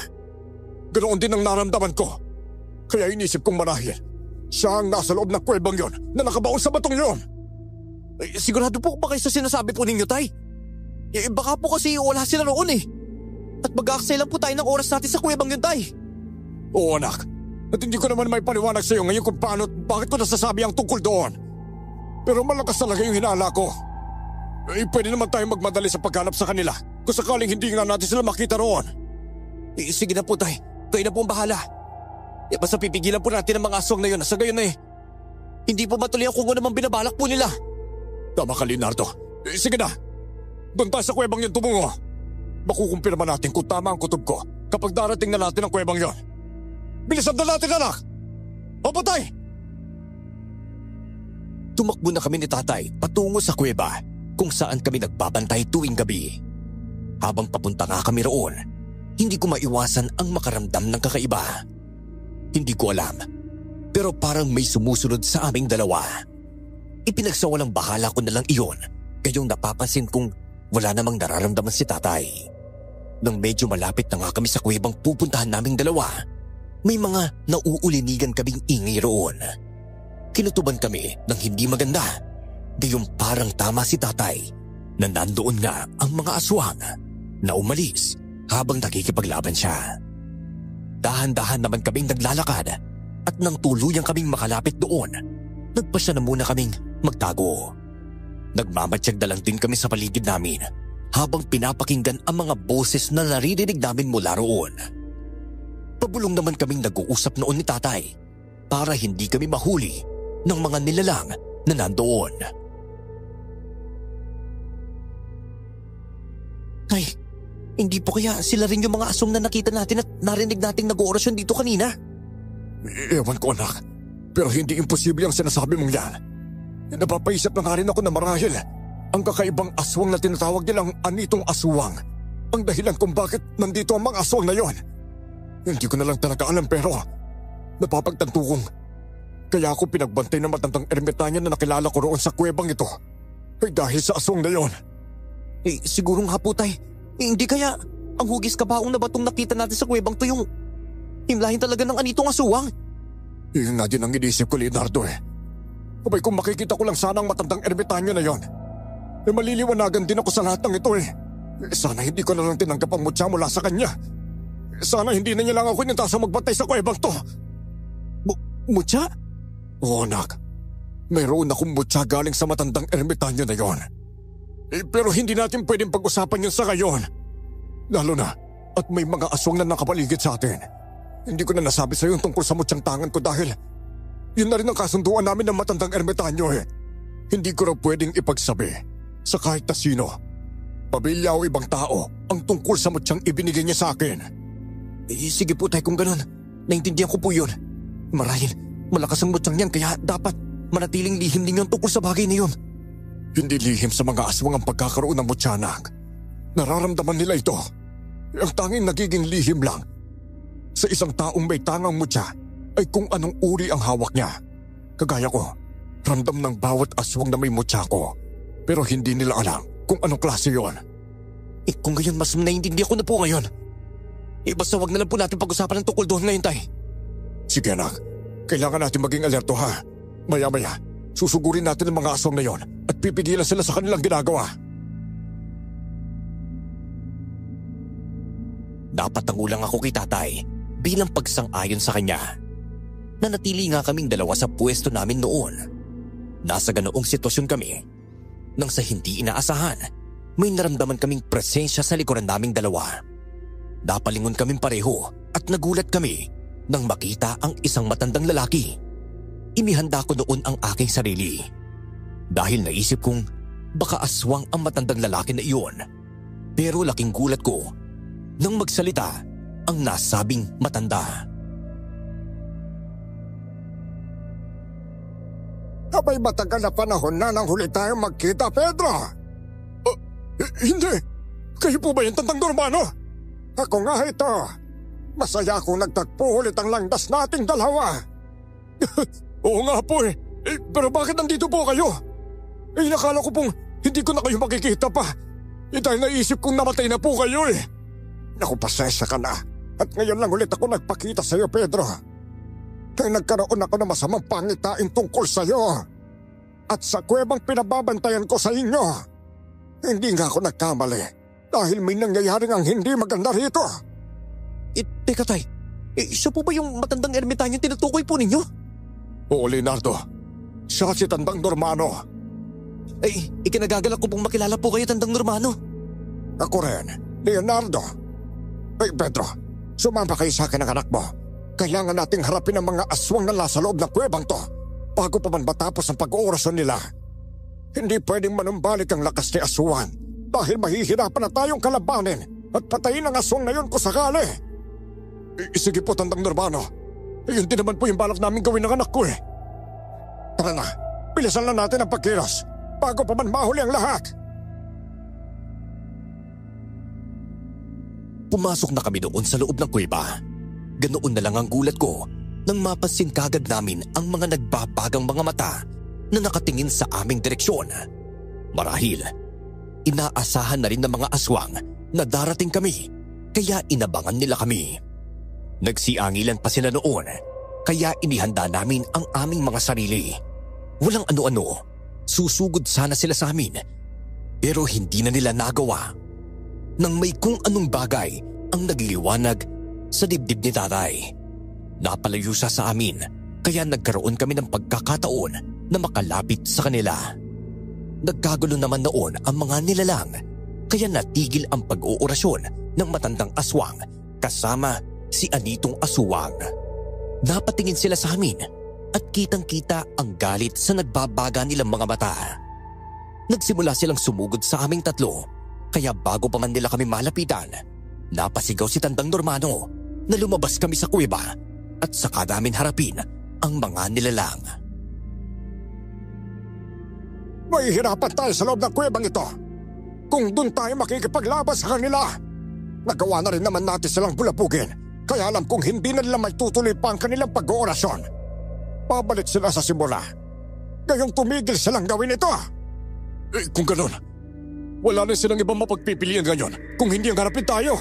ganoon din ang naramdaman ko. Kaya inisip kong marahil siya ang nasa loob ng kuwebang yon na nakabaon sa batong yon. Sigurado po ba kayo sa sinasabi po ninyo, Tay? Baka po kasi wala sila roon eh. At mag-aaksay lang po tayo ng oras natin sa kuwebang yun, Tay. Oo anak, at hindi ko naman may paliwanag sa iyo ngayon kung paano at bakit ko nasasabi ang tungkol doon. Pero malakas talaga yung hinala ko. Pwede naman tayo magmadali sa paghanap sa kanila kung sakaling hindi nga natin sila makita roon. Sige na po, Tay. Kayo na po ang bahala. Basta pipigilan po natin ang mga aswang na yun. Sa gayon na hindi po matuloy kung ano namang binabalak po nila. Tama ka, Leonardo. Sige na. Doon tayo sa kuwebang yun tumungo. Makukumpirma natin kung tama ang kutob ko kapag darating na natin ang kuwebang yon. Bilisan na natin, anak! Opo, Tay! Tumakbo na kami ni Tatay patungo sa kuweba kung saan kami nagbabantay tuwing gabi. Habang papunta nga kami roon, hindi ko maiwasan ang makaramdam ng kakaiba. Hindi ko alam, pero parang may sumusunod sa aming dalawa. Ipinagsawalang bahala ko na lang iyon, kayong napapansin kong wala namang nararamdaman si Tatay. Nang medyo malapit na nga kami sa kuwebang pupuntahan naming dalawa, may mga nauulinigan kaming ingay roon. Kinutuban kami ng hindi maganda, gayong parang tama si Tatay na nandoon nga ang mga aswang na umalis habang nakikipaglaban siya. Dahan-dahan naman kaming naglalakad at nang tuluyang kaming makalapit doon, nagpasya na muna kaming magtago. Nagmamatsyag na lang din kami sa paligid namin habang pinapakinggan ang mga boses na naririnig namin mula roon. Pabulong naman kaming nag-uusap noon ni Tatay para hindi kami mahuli ng mga nilalang na nandoon. Tay, hindi po kaya sila rin yung mga aswang na nakita natin at narinig nating nag-oorasyon dito kanina? Ewan ko, anak. Pero hindi imposible ang sinasabi mong yan. Napapaisip na nga rin ako na marahil ang kakaibang aswang na tinatawag nilang Anitong Aswang ang dahilan kung bakit nandito ang mga aswang na yon. Hindi ko na lang talaga alam, pero napapagtanto kong kaya ako pinagbantay ng matandang ermitanya na nakilala ko roon sa kuwebang ito ay dahil sa aswang na yon. Siguro nga po, Tay. Hindi kaya ang hugis kabaong na batong nakita natin sa kuwebang to yung himlahin talaga ng Anitong Aswang? Yun nga din ang inisip ko, Leonardo Abay, kung makikita ko lang sana ang matandang ermitanyo na yon, maliliwanagan din ako sa lahat ng ito Sana hindi ko na lang tinanggap ang mutya mula sa kanya. Sana hindi na niya lang ako ininta sa magbantay sa kuwebang to. Mutya? Oo, anak. Mayroon akong mutya galing sa matandang ermitanyo na yon. Pero hindi natin pwedeng pag-usapan yun sa ngayon. Lalo na at may mga aswang na nakapaligid sa atin. Hindi ko na nasabi sa iyo tungkol sa mutyang tangan ko dahil yun na rin ang kasunduan namin ng matandang ermitanyo Hindi ko raw pwedeng ipagsabi sa kahit na sino, pamilya o ibang tao, ang tungkol sa mutyang ibinigay niya sa akin. Sige po, Tay, kung ganun. Naintindihan ko po yun. Marahil malakas ang mutyang yan kaya dapat manatiling lihim ninyo tungkol sa bagay na yun. Hindi lihim sa mga aswang ang pagkakaroon ng mutya, anak. Nararamdaman nila ito. Ang tanging nagiging lihim lang sa isang taong may tangang mutya ay kung anong uri ang hawak niya. Kagaya ko, ramdam ng bawat aswang na may mutya ko, pero hindi nila alam kung anong klase yon. Kung gayon, mas naiintindihan ko na po ngayon. Basta wag na lang po natin pag-usapan ng tungkol doon ngayon, Tay. Sige, anak. Kailangan natin maging alerto, ha? Maya-maya, susugurin natin ang mga aswang na yon at pipigilan sila sa kanilang ginagawa. Napatangulang ako kay Tatay bilang pagsang-ayon sa kanya. Nanatili nga kaming dalawa sa pwesto namin noon. Nasa ganoong sitwasyon kami nang sa hindi inaasahan, may naramdaman kaming presensya sa likuran naming dalawa. Napalingon kaming pareho at nagulat kami nang makita ang isang matandang lalaki. Inihanda ko noon ang aking sarili dahil naisip kong baka aswang ang matandang lalaki na iyon. Pero laking gulat ko nang magsalita ang nasabing matanda. Abay, matagal na panahon na nang huli tayo magkita, Pedro. Hindi. Kayo po ba yung tandang Normano? Ako nga ito. Masaya akong nagtagpo ulit ang landas nating dalawa. Oo nga po pero bakit nandito po kayo? Nakala ko pong hindi ko na kayo makikita pa. Dahil naisip kong namatay na po kayo Naku, pasensya ka na. At ngayon lang ulit ako nagpakita sa'yo, Pedro. Kaya nagkaroon ako ng masamang pangitain tungkol sa'yo. at sa kuwebang pinababantayan ko sa inyo. Hindi nga ako nagkamali dahil may nangyayaring ang hindi maganda rito. Teka tay, siya po ba yung matandang ermitanyo tinutukoy po ninyo? Oo, Leonardo. Siya si Tandang Normano. Ikinagagalak ko pong makilala po kayo, Tandang Normano. Ako rin, Leonardo. Pedro, sumama kayo sa akin ng anak mo. Kailangan nating harapin ang mga aswang na nasa loob ng kuwebang to bago pa man matapos ang pag-oorasyon nila. Hindi pwedeng manumbalik ang lakas ni aswang dahil mahihirapan na tayong kalabanin at patayin ang aswang na yun kung sakali. Sige po, Tandang Normano. Yun din naman po yung balak namin gawin ng anak ko eh. Tara na, bilisan na natin ang pagkilos bago pa man mahuli ang lahat. Pumasok na kami doon sa loob ng kuweba. Ganoon na lang ang gulat ko nang mapansin kagad namin ang mga nagbabagang mga mata na nakatingin sa aming direksyon. Marahil, inaasahan na rin ng mga aswang na darating kami kaya inabangan nila kami. Nagsiangilan pa sila noon kaya inihanda namin ang aming mga sarili. Walang ano-ano, susugod sana sila sa amin pero hindi na nila nagawa. Nang may kung anong bagay ang nagliliwanag sa dibdib ni tatay. Napalayo siya sa amin kaya nagkaroon kami ng pagkakataon na makalapit sa kanila. Nagkagulo naman noon ang mga nilalang kaya natigil ang pag-oorasyon ng matandang aswang kasama si Anitong Aswang. Napatingin sila sa amin at kitang-kita ang galit sa nagbabaga nilang mga mata. Nagsimula silang sumugod sa aming tatlo kaya bago pa man nila kami malapitan, napasigaw si Tandang Normano na lumabas kami sa kuweba at saka namin harapin ang mga nilalang. Mahihirapan tayo sa loob ng kuwebang ito kung doon tayo makikipaglaban sa kanila. Nagawa na rin naman natin silang bulapugin kaya alam kong hindi na nila may tutuloy pa ang kanilang pag-oorasyon. Pabalik sila sa simula. Gayong tumigil silang gawin ito. Kung ganun, wala na silang ibang mapagpipilian ngayon kung hindi ang harapin tayo.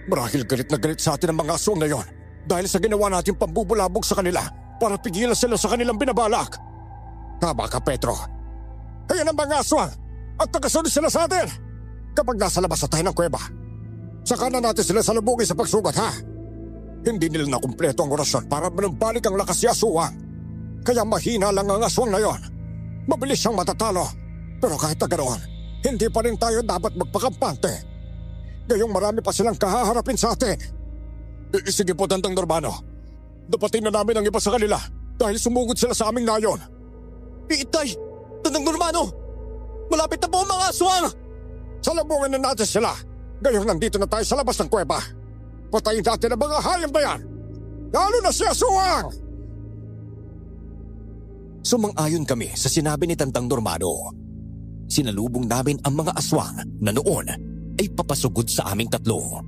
Marahil galit na galit sa atin ang mga aswang na yon dahil sa ginawa natin pambubulabog sa kanila para pigilan sila sa kanilang binabalak. Tama ka, Pedro. Ayan ang mga aswang at nakasunod sila sa atin. Kapag nasa labas na tayo ng kuweba, saka na natin sila salubungin sa pagsugat, ha? Hindi nila nakumpleto ang orasyon para manumbalik ang lakas ni aswang. Kaya mahina lang ang aswang na yon. Mabilis siyang matatalo. Pero kahit na ganoon, hindi pa rin tayo dapat magpakampante. Gayong marami pa silang kahaharapin sa atin. Sige po, Tandang Normano. Dapatin na namin ang iba sa kanila dahil sumugod sila sa aming nayon. Itay! Tandang Normano! Malapit na po ang mga aswang! Salubungin na natin sila. Gayong nandito na tayo sa labas ng kuweba. Patayin natin ang mga hayop na yan. Lalo na si aswang! Sumang-ayon kami sa sinabi ni Tandang Normano. Sinalubong namin ang mga aswang na noon ay papasugod sa aming tatlo.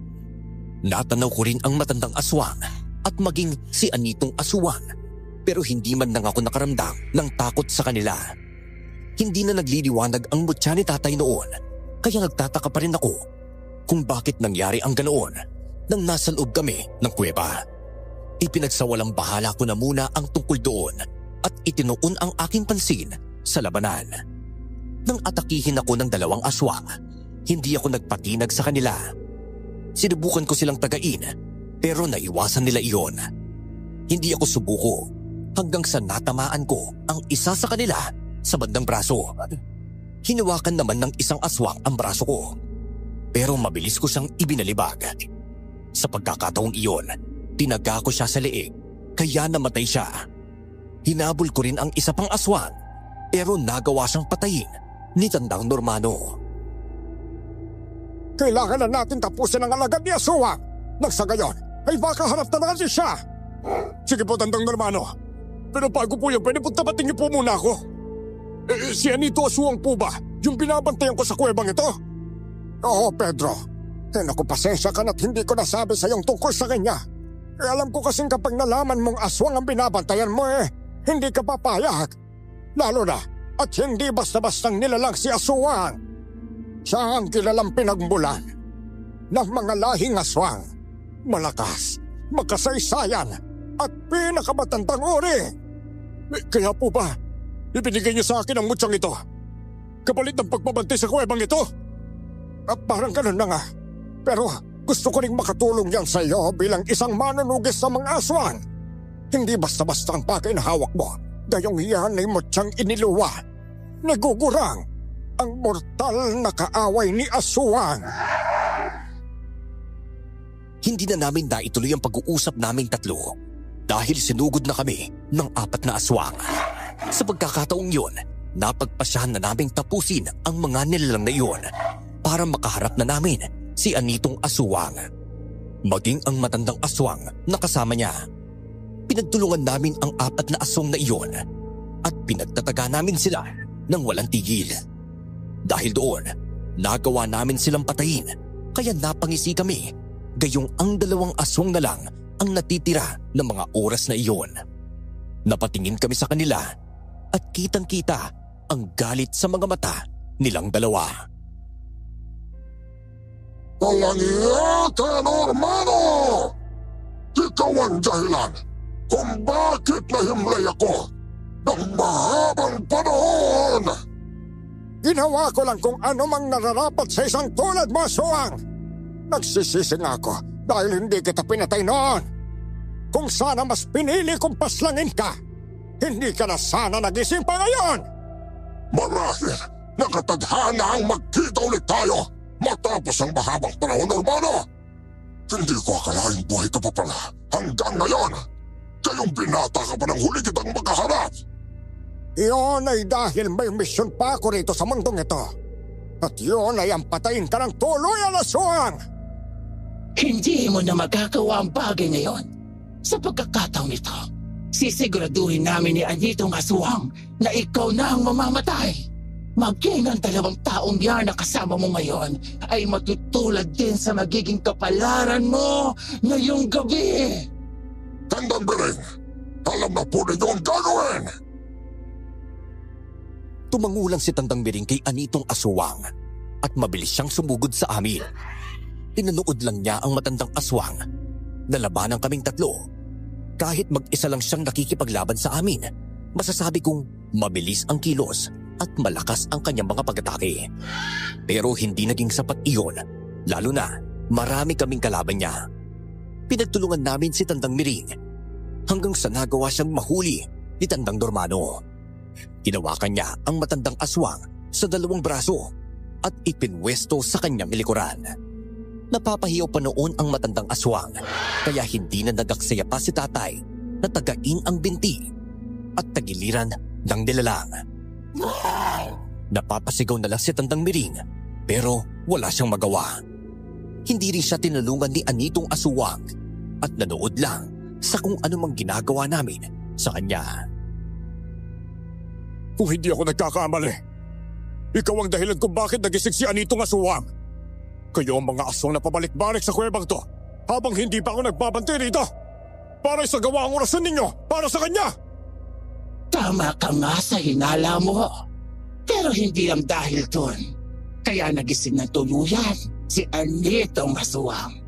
Natanaw ko rin ang matandang aswang at maging si Anitong Aswang pero hindi man lang ako nakaramdam ng takot sa kanila. Hindi na nagliliwanag ang mutya ni tatay noon kaya nagtataka pa rin ako kung bakit nangyari ang ganoon nang nasa loob kami ng kuweba. Ipinagsawalang bahala ko na muna ang tungkol doon at itinuon ang aking pansin sa labanan. Nang atakihin ako ng dalawang aswang, hindi ako nagpatinag sa kanila. Sinubukan ko silang tagain pero naiwasan nila iyon. Hindi ako subuko hanggang sa natamaan ko ang isa sa kanila sa bandang braso. Hinawakan naman ng isang aswang ang braso ko pero mabilis ko siyang ibinalibag. Sa pagkakataong iyon, tinaga ko siya sa leeg kaya namatay siya. Hinabol ko rin ang isa pang aswang pero nagawa siyang patayin ni Tandang Normano. Kailangan na natin tapusin ang alagad ni aswang. Nang sa gayon, ay baka harap na natin siya. Sige po, Tandang Normano. Pero bago po yan, pwede po tapatin niyo po muna ako. Si Anito Aswang po ba yung binabantayan ko sa kuwebang ito? Oo, Pedro. Naku, pasensya ka na't hindi ko nasabi sa iyong tungkol sa kanya. Alam ko kasing kapag nalaman mong aswang ang binabantayan mo hindi ka papayag. Lalo na at hindi basta-bastang nilalang si aswang. Siya ang kilalang pinagmulan ng mga lahing aswang. Malakas, makasaysayan at pinakamatandang uri. Kaya po ba, Ibinigay niyo sa akin ang mutsang ito. Kapalit ng pagbabantay sa kuwebang ito. Parang ganun na nga. Pero gusto ko ring makatulong yan sa iyo bilang isang manunugis sa mga aswang. Hindi basta-basta ang bagay na hawak mo. Gayong iyan ay mutsang iniluwa. Nagugurang ang mortal na kaaway ni aswang. Hindi na namin naituloy ang pag-uusap naming tatlo dahil sinugod na kami ng 4 na aswang. Sa pagkakataong yun, napagpasyahan na naming tapusin ang mga nilalang na iyon para makaharap na namin si Anitong aswang. Maging ang matandang aswang na kasama niya. Pinagtulungan namin ang 4 na aswang na iyon at pinagtataga namin sila ng walang tigil. Dahil doon, nagawa namin silang patayin kaya napangisi kami gayong ang 2 aswang na lang ang natitira ng mga oras na iyon. Napatingin kami sa kanila at kitang-kita ang galit sa mga mata nilang dalawa. Kalangiyate, Normano! Ikaw ang dahilan kung bakit nahimlay ako ng mahabang panahon! Ginawa ko lang kung ano mang nararapat sa isang tulad mo, aswang! Nagsisisi nga ako dahil hindi kita pinatay noon. Kung sana mas pinili kong paslangin ka, hindi ka na sana nagising pa ngayon! Marahil nakatadhana ang magkita ulit tayo matapos ang mahabang panahon, Normano! Hindi ko akalaing buhay ka pa pala hanggang ngayon. Kayong binata ka pa ng huli kitang makaharap. Iyon ay dahil may misyon pa ako rito sa mundong ito. At yun ay ang patayin ka ng tuluyan, aswang! Hindi mo na magagawa ang bagay na yon. Sa pagkakataon nito, sisiguraduhin namin ni Anitong aswang na ikaw na ang mamamatay. Maging ang 2 taong yan na kasama mo ngayon ay matutulad din sa magiging kapalaran mo ngayong gabi. Tandang Biring, alam na po ninyo ang gagawin! Tumangulang si Tandang Biring kay Anitong aswang at mabilis siyang sumugod sa amin. Tinanood lang niya ang matandang aswang. Nalabanan kaming 3. Kahit mag-isa lang siyang nakikipaglaban sa amin, masasabi kong mabilis ang kilos at malakas ang kanyang mga pag-atake. Pero hindi naging sapat iyon, lalo na marami kaming kalaban niya. Pinagtulungan namin si Tandang Miring hanggang sa nagawa siyang mahuli ni Tandang Normano. Ginawakan niya ang matandang aswang sa 2 braso at ipinwesto sa kanyang likuran. Napapahiyaw pa noon ang matandang aswang kaya hindi na nagaksaya pa si tatay na tagain ang binti at tagiliran ng nilalang. Napapasigaw na lang si Tandang Miring pero wala siyang magawa. Hindi rin siya tinulungan ni Anitong aswang at nanood lang sa kung anumang ginagawa namin sa kanya. Kung hindi ako nagkakamali, ikaw ang dahilan kung bakit nagising si Anitong aswang. Kayo ang mga aswang na pabalik-balik sa kuwebang to habang hindi pa ako nagbabantay rito para isagawa ang orasan ninyo para sa kanya. Tama ka nga sa hinala mo. Pero hindi lang dahil doon. Kaya nagising ng tuluyan si Anitong aswang.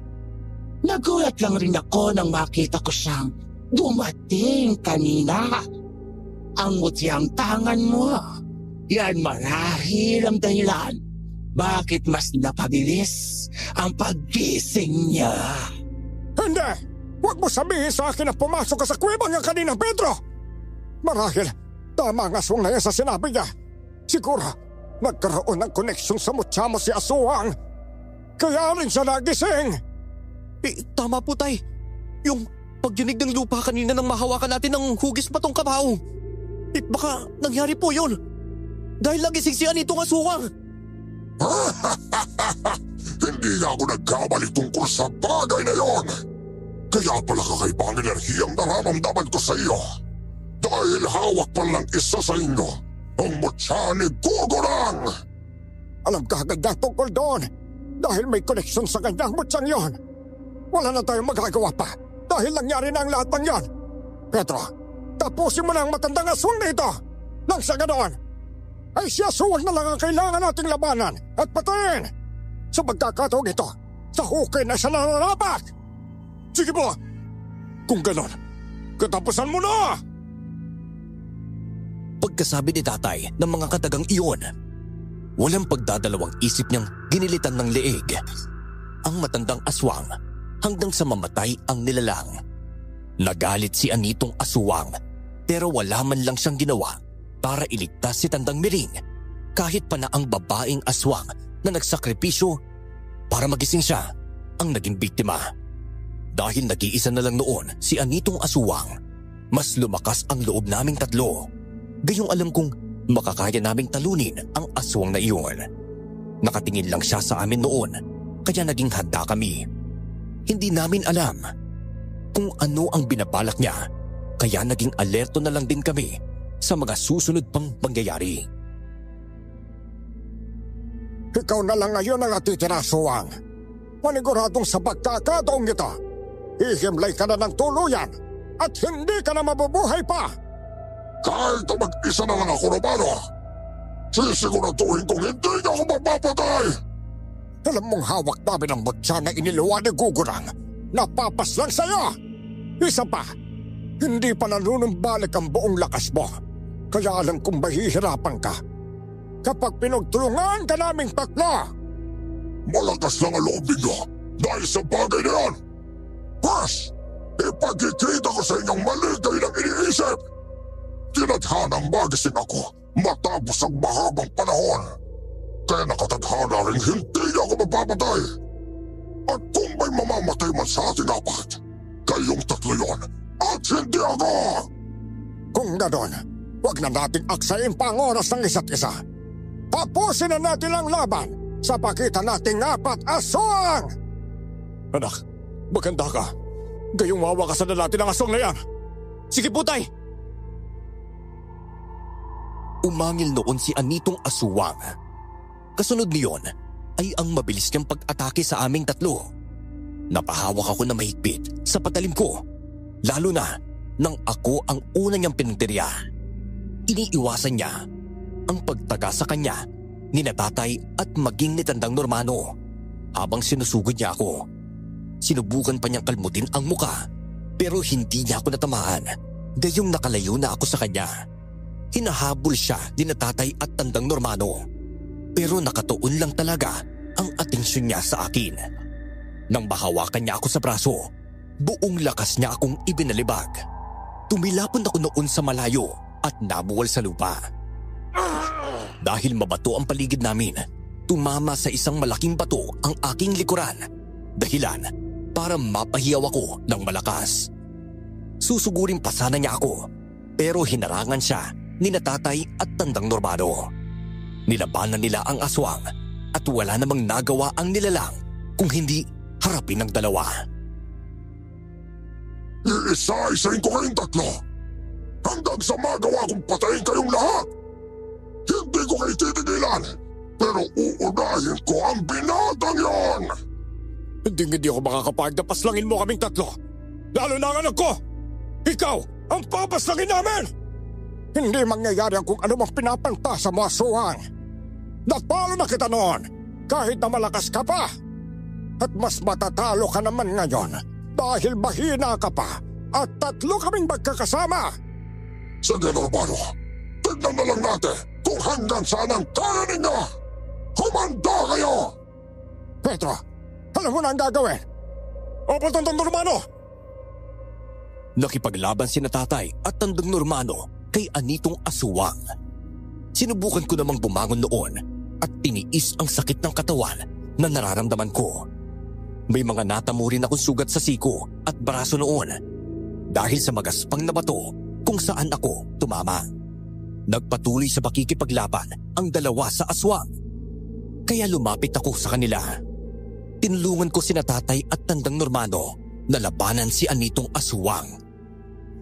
Nagulat lang rin ako nang makita ko siyang dumating kanina. Ang mutyang tangan mo. Yan marahil ang dahilan bakit mas napabilis ang paggising niya. Hindi! Huwag mo sabihin sa akin na pumasok ka sa kuwebang ng kaninang Pedro! Marahil tama ang aswang na yan sa sinabi niya. Siguro nagkaroon ng koneksyon sa mutya mo si aswang. Kaya rin siya nagising. Tama po, tay. Yung pagdinig ng lupa kanina nang mahawakan natin ng hugis patong kabaw. Baka nangyari po yun. Dahil nagising si Anitong aswang. Hindi nga ako nagkamali tungkol sa bagay na yon. Kaya pala kakaiba ang enerhiyang nararamdaman ko sa iyo. Dahil hawak pa lang isa sa inyo ang mutya ni Gugurang. Alam ka agad na tungkol doon. Dahil may koneksyon sa kanyang mutyang yon. Wala na tayong magagawa pa dahil nangyari na ang lahat ng yan. Pedro, tapusin mo na ang matandang aswang na ito. Nang sa ganoon, ay si aswang na lang ang kailangan nating labanan at patayin. Sa pagkakataong ito, sa hukay na siya nararapat. Sige po, kung ganon, katapusan mo na! Pagkasabi ni tatay ng mga katagang iyon, walang pagdadalawang isip niyang ginilitan ng leeg ang matandang aswang hanggang sa mamatay ang nilalang. Nagalit si Anitong aswang pero wala man lang siyang ginawa para iligtas si Tandang Miring kahit pa na ang babaeng aswang na nagsakripisyo para magising siya ang naging biktima. Dahil nag-iisa na lang noon si Anitong aswang, mas lumakas ang loob naming tatlo. Gayong alam kong makakaya naming talunin ang aswang na iyon. Nakatingin lang siya sa amin noon kaya naging handa kami. Hindi namin alam kung ano ang binabalak niya kaya naging alerto na lang din kami sa mga susunod pang pangyayari. Ikaw na lang ngayon ang natitira, aswang. Maniguradong sa pagkakataong ito, hihimlay ka na ng tuluyan at hindi ka na mabubuhay pa. Kahit mag-isa na lang ako, Romano, sisiguraduhin kong hindi niya ako mapapatay. Alam mong hawak namin ang mutya na iniluwa ni Gugurang. Napapas lang sa'yo. Isa pa, hindi pa nanunumbalik ang buong lakas mo. Kaya alam kong mahihirapan ka kapag pinagtulungan ka naming tatlo. Malakas lang ang loob ninyo dahil sa bagay na yan. Pas, ipagkikita ko sa inyong mali kayo ng iniisip. Tinadhanang magising ako matapos ang mahabang panahon. Kaya nakatadhana rin hindi niya ako mapapatay. At kung may mamamatay man sa ating apat, kayong tatlo yon at hindi ako. Kung gano'n, huwag na nating aksayin pa ang oras ng isa't isa. Tapusin na natin ang laban sa pagitan nating apat aswang! Anak, maganda ka. Gayong mawakasan na natin ang aswang na yan. Sige po, tay! Umangil noon si Anitong aswang. Kasunod niyon ay ang mabilis niyang pag-atake sa aming tatlo. Napahawak ako na mahigpit sa patalim ko, lalo na nang ako ang una niyang pinuntirya. Iniiwasan niya ang pagtaga sa kanya ni Natatay at maging ni Tandang Normano. Habang sinusugod niya ako, sinubukan pa niyang kalmutin ang muka pero hindi niya ako natamaan. Gayong nakalayo na ako sa kanya. Hinahabol siya ni Natatay at Tandang Normano pero nakatuon lang talaga ang atensyon niya sa akin. Nang mahawakan niya ako sa braso, buong lakas niya akong ibinalibag. Tumilapon ako noon sa malayo at nabuwal sa lupa. Dahil mabato ang paligid namin, tumama sa isang malaking bato ang aking likuran. Dahilan para mapahiyaw ako ng malakas. Susugurin pa sana niya ako pero hinarangan siya ni Natatay at Tandang Normano. Nilabanan nila ang aswang at wala namang nagawa ang nilalang kung hindi harapin ng dalawa. Iisa-isahin ko kayong tatlo hanggang sa magawa kong patayin kayong lahat. Hindi ko kayo titigilan pero uunahin ko ang binatang yon. Hindi ako makakapayag na paslangin mo kaming tatlo. Lalo na ang anak ko! Ikaw ang papaslangin namin! Hindi mangyayari ang kung ano mang pinapanta sa mga aswang. Natalo na kita noon kahit na malakas ka pa. At mas matatalo ka naman ngayon dahil mahina ka pa at tatlo kaming magkakasama. Sige, Normano, tignan na lang natin kung hanggang saan ang kaya ninyo. Humanda kayo! Pedro, alam mo na ang gagawin. Opo, Tandang Normano! Nakipaglaban si Natatay at Tandang Normano kay Anitong aswang. Sinubukan ko namang bumangon noon at tiniis ang sakit ng katawan na nararamdaman ko. May mga natamo rin akong sugat sa siko at braso noon dahil sa magaspang na bato kung saan ako tumama. Nagpatuloy sa pakikipaglaban ang dalawa sa aswang. Kaya lumapit ako sa kanila. Tinulungan ko si Natatay at Tandang Normano na labanan si Anitong aswang.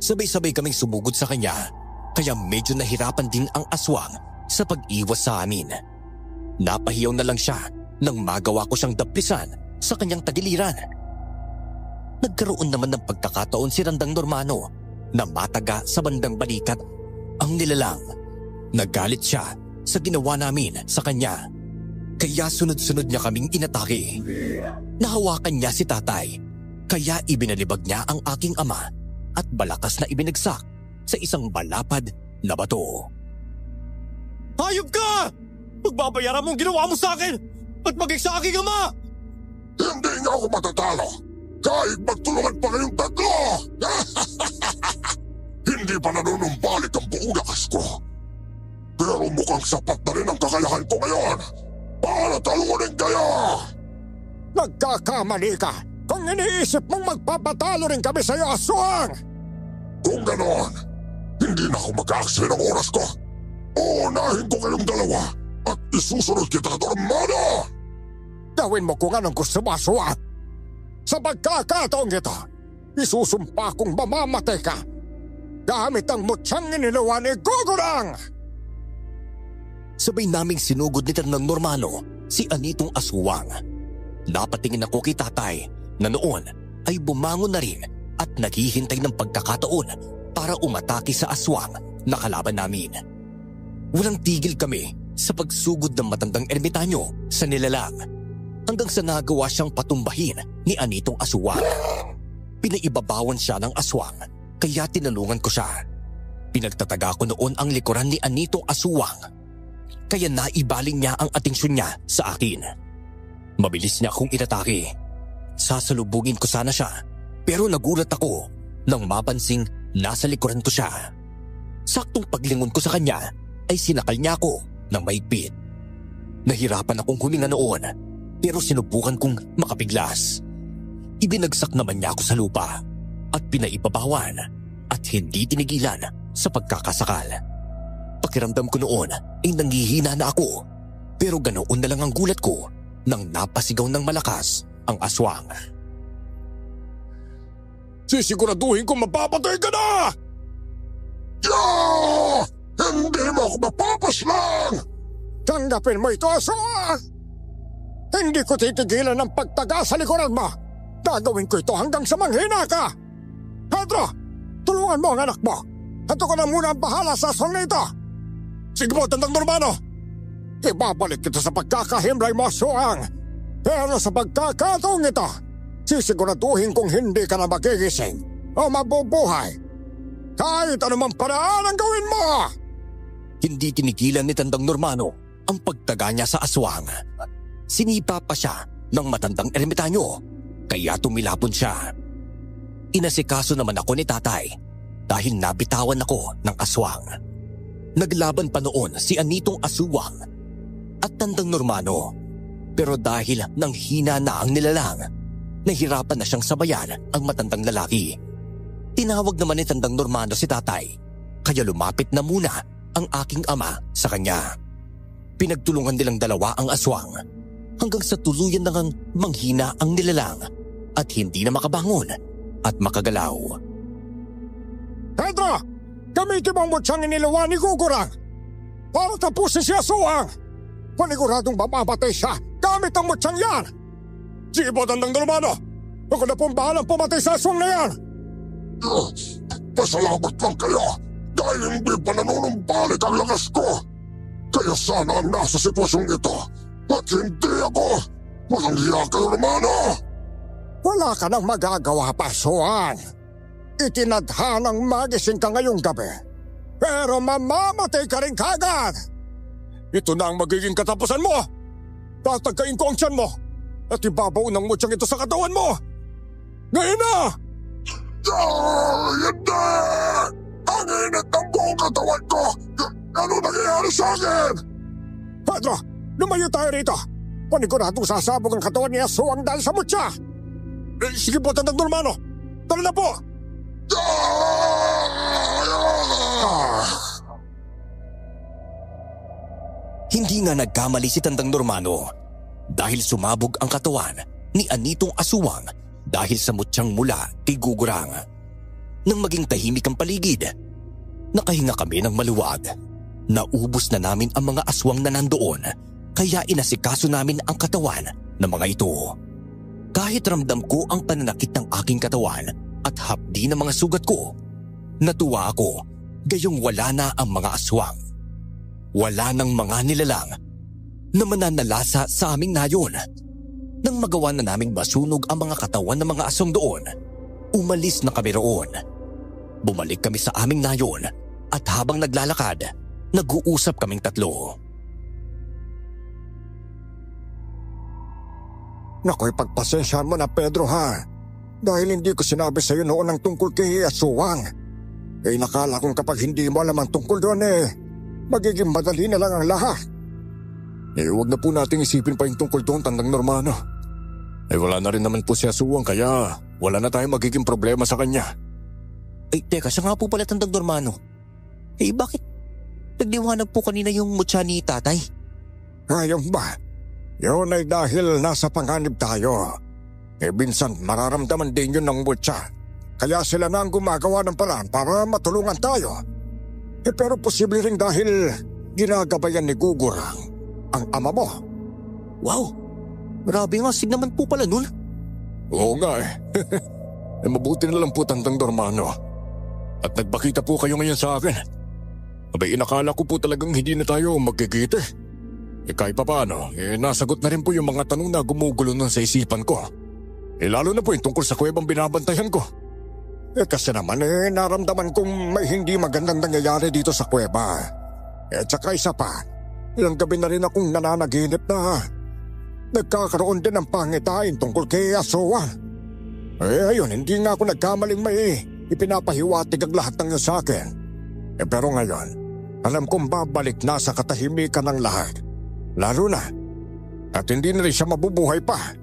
Sabay-sabay kaming sumugod sa kanya kaya medyo nahirapan din ang aswang sa pag-iwas sa amin. Napahiyaw na lang siya nang magawa ko siyang daplisan sa kanyang tagiliran. Nagkaroon naman ng pagkakataon si Tandang Normano na mataga sa bandang balikat ang nilalang. Nagalit siya sa ginawa namin sa kanya. Kaya sunod-sunod niya kaming inatake. Nahawakan niya si Tatay kaya ibinalibag niya ang aking ama at balakas na ibinagsak sa isang balapad na bato. Hayop ka! Magbabayaran mo ang ginawa mo sa akin at maging sa aking ama! Hindi nga ako matatalo. Kahit magtulungan pa kayong tatlo! Hindi pa nanunumbalik ang buong lakas ko. Pero mukhang sapat na rin ang kakayahan ko ngayon para talunin kayo! Nagkakamali ka kung iniisip mong magpapatalo rin kami sa'yo, aswang! Kung ganon, hindi na ako mag-aaksaya ng oras ko. Uunahin ko kayong dalawa at isusunod kita, Dormado! Gawin mo kung anong gusto mo, aswang! Sa pagkakataong ito, isusumpa kong mamamatay ka gamit ang mutyang inilawa ni Gugurang! Sabay naming sinugod ni Tandang Normano si Anitong Aswang. Napatingin ako kay tatay na noon ay bumangon na rin at naghihintay ng pagkakataon para umatake sa aswang na kalaban namin. Walang tigil kami sa pagsugod ng matandang ermitanyo sa nilalang hanggang sa nagawa siyang patumbahin ni Anitong Aswang. Pinaibabawan siya ng aswang kaya tinulungan ko siya. Pinagtataga ko noon ang likuran ni Anitong Aswang kaya naibaling niya ang atensyon niya sa akin. Mabilis niya akong inatake. Sasalubugin ko sana siya pero nagulat ako nang mapansing nasa likuran ko siya. Saktong paglingon ko sa kanya ay sinakal niya ako ng mahigpit. Nahirapan akong huminga noon pero sinubukan kong makapiglas. Ibinagsak naman niya ako sa lupa at pinaibabawan at hindi tinigilan sa pagkakasakal. Pakiramdam ko noon ay nanghihina na ako pero ganoon na lang ang gulat ko nang napasigaw ng malakas ang aswang. Sisiguraduhin kong mapapatay ka na! Yeah! Hindi mo ako mapapaslang! Tanggapin mo ito, aswang! Hindi ko titigilan ang pagtaga sa likuran mo! Gagawin ko ito hanggang sa manghina ka! Pedro, tulungan mo ang anak mo! At ako na muna ang bahala sa aswang na ito! Sige po, Tandang Normano! Ibabalik kita sa pagkakahimlay mo, aswang! Pero sa pagkakataong ito, sisiguraduhin kong hindi ka na magigising o mabubuhay. Kahit anumang paraan ang gawin mo! Hindi tinigilan ni Tandang Normano ang pagtaga niya sa aswang. Sinipa pa siya ng matandang ermitanyo kaya tumilapon siya. Inasikaso naman ako ni tatay dahil nabitawan ako ng aswang. Naglaban pa noon si Anitong Aswang at Tandang Normano pero dahil nang hina na ang nilalang, nahirapan na siyang sabayan ang matandang lalaki. Tinawag naman ni Tandang Normano si tatay kaya lumapit na muna ang aking ama sa kanya. Pinagtulungan nilang dalawa ang aswang hanggang sa tuluyan na ngang manghina ang nilalang at hindi na makabangon at makagalaw. Pedro! Gamitin mo ang mutyang inilawa ni Gugurang para tapusin si aswang! Paniguradong mamamatay siya gamit ang mutyang yan! Sige po, Tandang Normano! Ako na pong bahalang pumatay sa aswang na yan! Pasalamat lang kayo dahil hindi pa nanunumbalik ang lakas ko. Kaya sana ang nasa sitwasyong ito at hindi ako. Walang hiya kayo, Romano! Wala ka nang magagawa pa, aswang. Itinadhanang magising ka ngayong gabi. Pero mamamatay ka rin kagad! Ito na ang magiging katapusan mo! Tatagkain ko ang tiyan mo at ibabaw ng mutyang ito sa katawan mo! Ngayon na! Hindi! Ang init ng buong katawan ko! Ano nangyayari sa akin? Pedro, lumayo tayo rito! Paniguradong sasabog ang katawan ni aswang dahil sa mutya! Sige po, Tandang Normano! Tara na po! Hindi nga nagkamali si Tandang Normano dahil sumabog ang katawan ni Anitong Aswang dahil sa mutyang mula kay Gugurang. Nang maging tahimik ang paligid, nakahinga kami ng maluwag. Naubos na namin ang mga aswang na nandoon kaya inasikaso namin ang katawan ng mga ito. Kahit ramdam ko ang pananakit ng aking katawan at hapdi ng mga sugat ko, natuwa ako gayong wala na ang mga aswang. Wala nang mga nilalang na mananalasa sa aming nayon. Nang magawa na naming masunog ang mga katawan ng mga aswang doon, umalis na kami roon. Bumalik kami sa aming nayon at habang naglalakad, nag-uusap kaming tatlo. Nakoy, pagpasensyahan mo na, Pedro, ha? Dahil hindi ko sinabi sa iyo noon ang tungkol kay Aswang. Nakala kong kapag hindi mo alam ang tungkol doon magiging madali na lang ang lahat. Huwag na po nating isipin pa yung tungkol doon, Tandang Normano. Wala na rin naman po si Aswang, kaya wala na tayong magiging problema sa kanya. Teka, siya nga po pala, Tandang Normano. Bakit nagliwanag po kanina yung mutya ni tatay? Ayun ba? Yun ay dahil nasa panganib tayo. Minsan mararamdaman din yun ng mutya. Kaya sila na ang gumagawa ng paraan para matulungan tayo. Pero posible rin dahil ginagabayan ni Gugurang ang ama mo. Wow! Grabe nga, sig naman po pala nun. Oo nga mabuti na lang po, Tandang Normano. At nagpakita po kayo ngayon sa akin. Inakala ko po talagang hindi na tayo magkikita. Kahit pa paano, nasagot na rin po yung mga tanong na gumugulo nun sa isipan ko. Lalo na po yung tungkol sa kuwebang binabantayan ko. Kasi naman naramdaman kong may hindi magandang nangyayari dito sa kuweba. Tsaka isa pa, ilang gabi na rin akong nananaginip na nagkakaroon din ng pangitain tungkol kay Aswang. Ayun, hindi nga ako nagkamaling may ipinapahiwatig ang lahat ng yun sa akin. Pero ngayon, alam kong babalik na sa katahimikan ng lahat. Lalo na, at hindi na rin siya mabubuhay pa.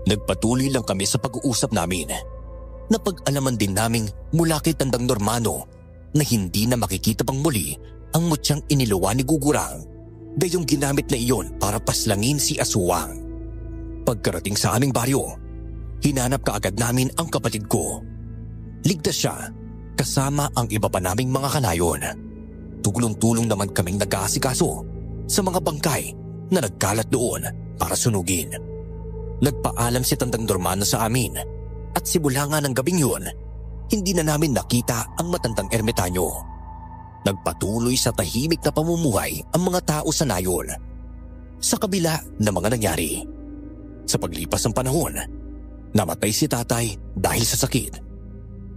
Nagpatuloy lang kami sa pag-uusap namin. Napag-alaman din naming mula kay Tandang Normano na hindi na makikita pang muli ang mutyang iniluwa ni Gugurang, gayong ginamit na iyon para paslangin si Aswang. Pagkarating sa aming baryo, hinanap kaagad namin ang kapatid ko. Ligtas siya kasama ang iba pa naming mga kanayon. Tulong-tulong naman kaming nag-aasikaso sa mga bangkay na nagkalat doon para sunugin. Nagpaalam si Tandang Normano sa amin at simula nga ng gabing yun, hindi na namin nakita ang matandang ermitanyo. Nagpatuloy sa tahimik na pamumuhay ang mga tao sa nayon. Sa kabila ng mga nangyari, sa paglipas ng panahon, namatay si tatay dahil sa sakit.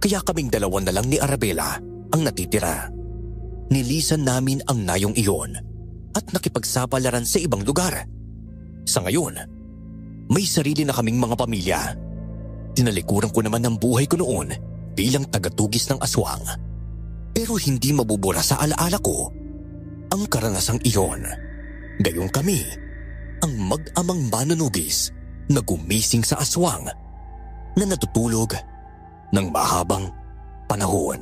Kaya kaming dalawa na lang ni Arabella ang natitira. Nilisan namin ang nayong iyon at nakipagsapalaran sa ibang lugar. Sa ngayon, may sarili na kaming mga pamilya. Tinalikuran ko naman ang buhay ko noon bilang tagatugis ng aswang. Pero hindi mabubura sa alaala ko ang karanasang iyon. Gayon kami, ang mag-amang manunugis na gumising sa aswang na natutulog ng mahabang panahon.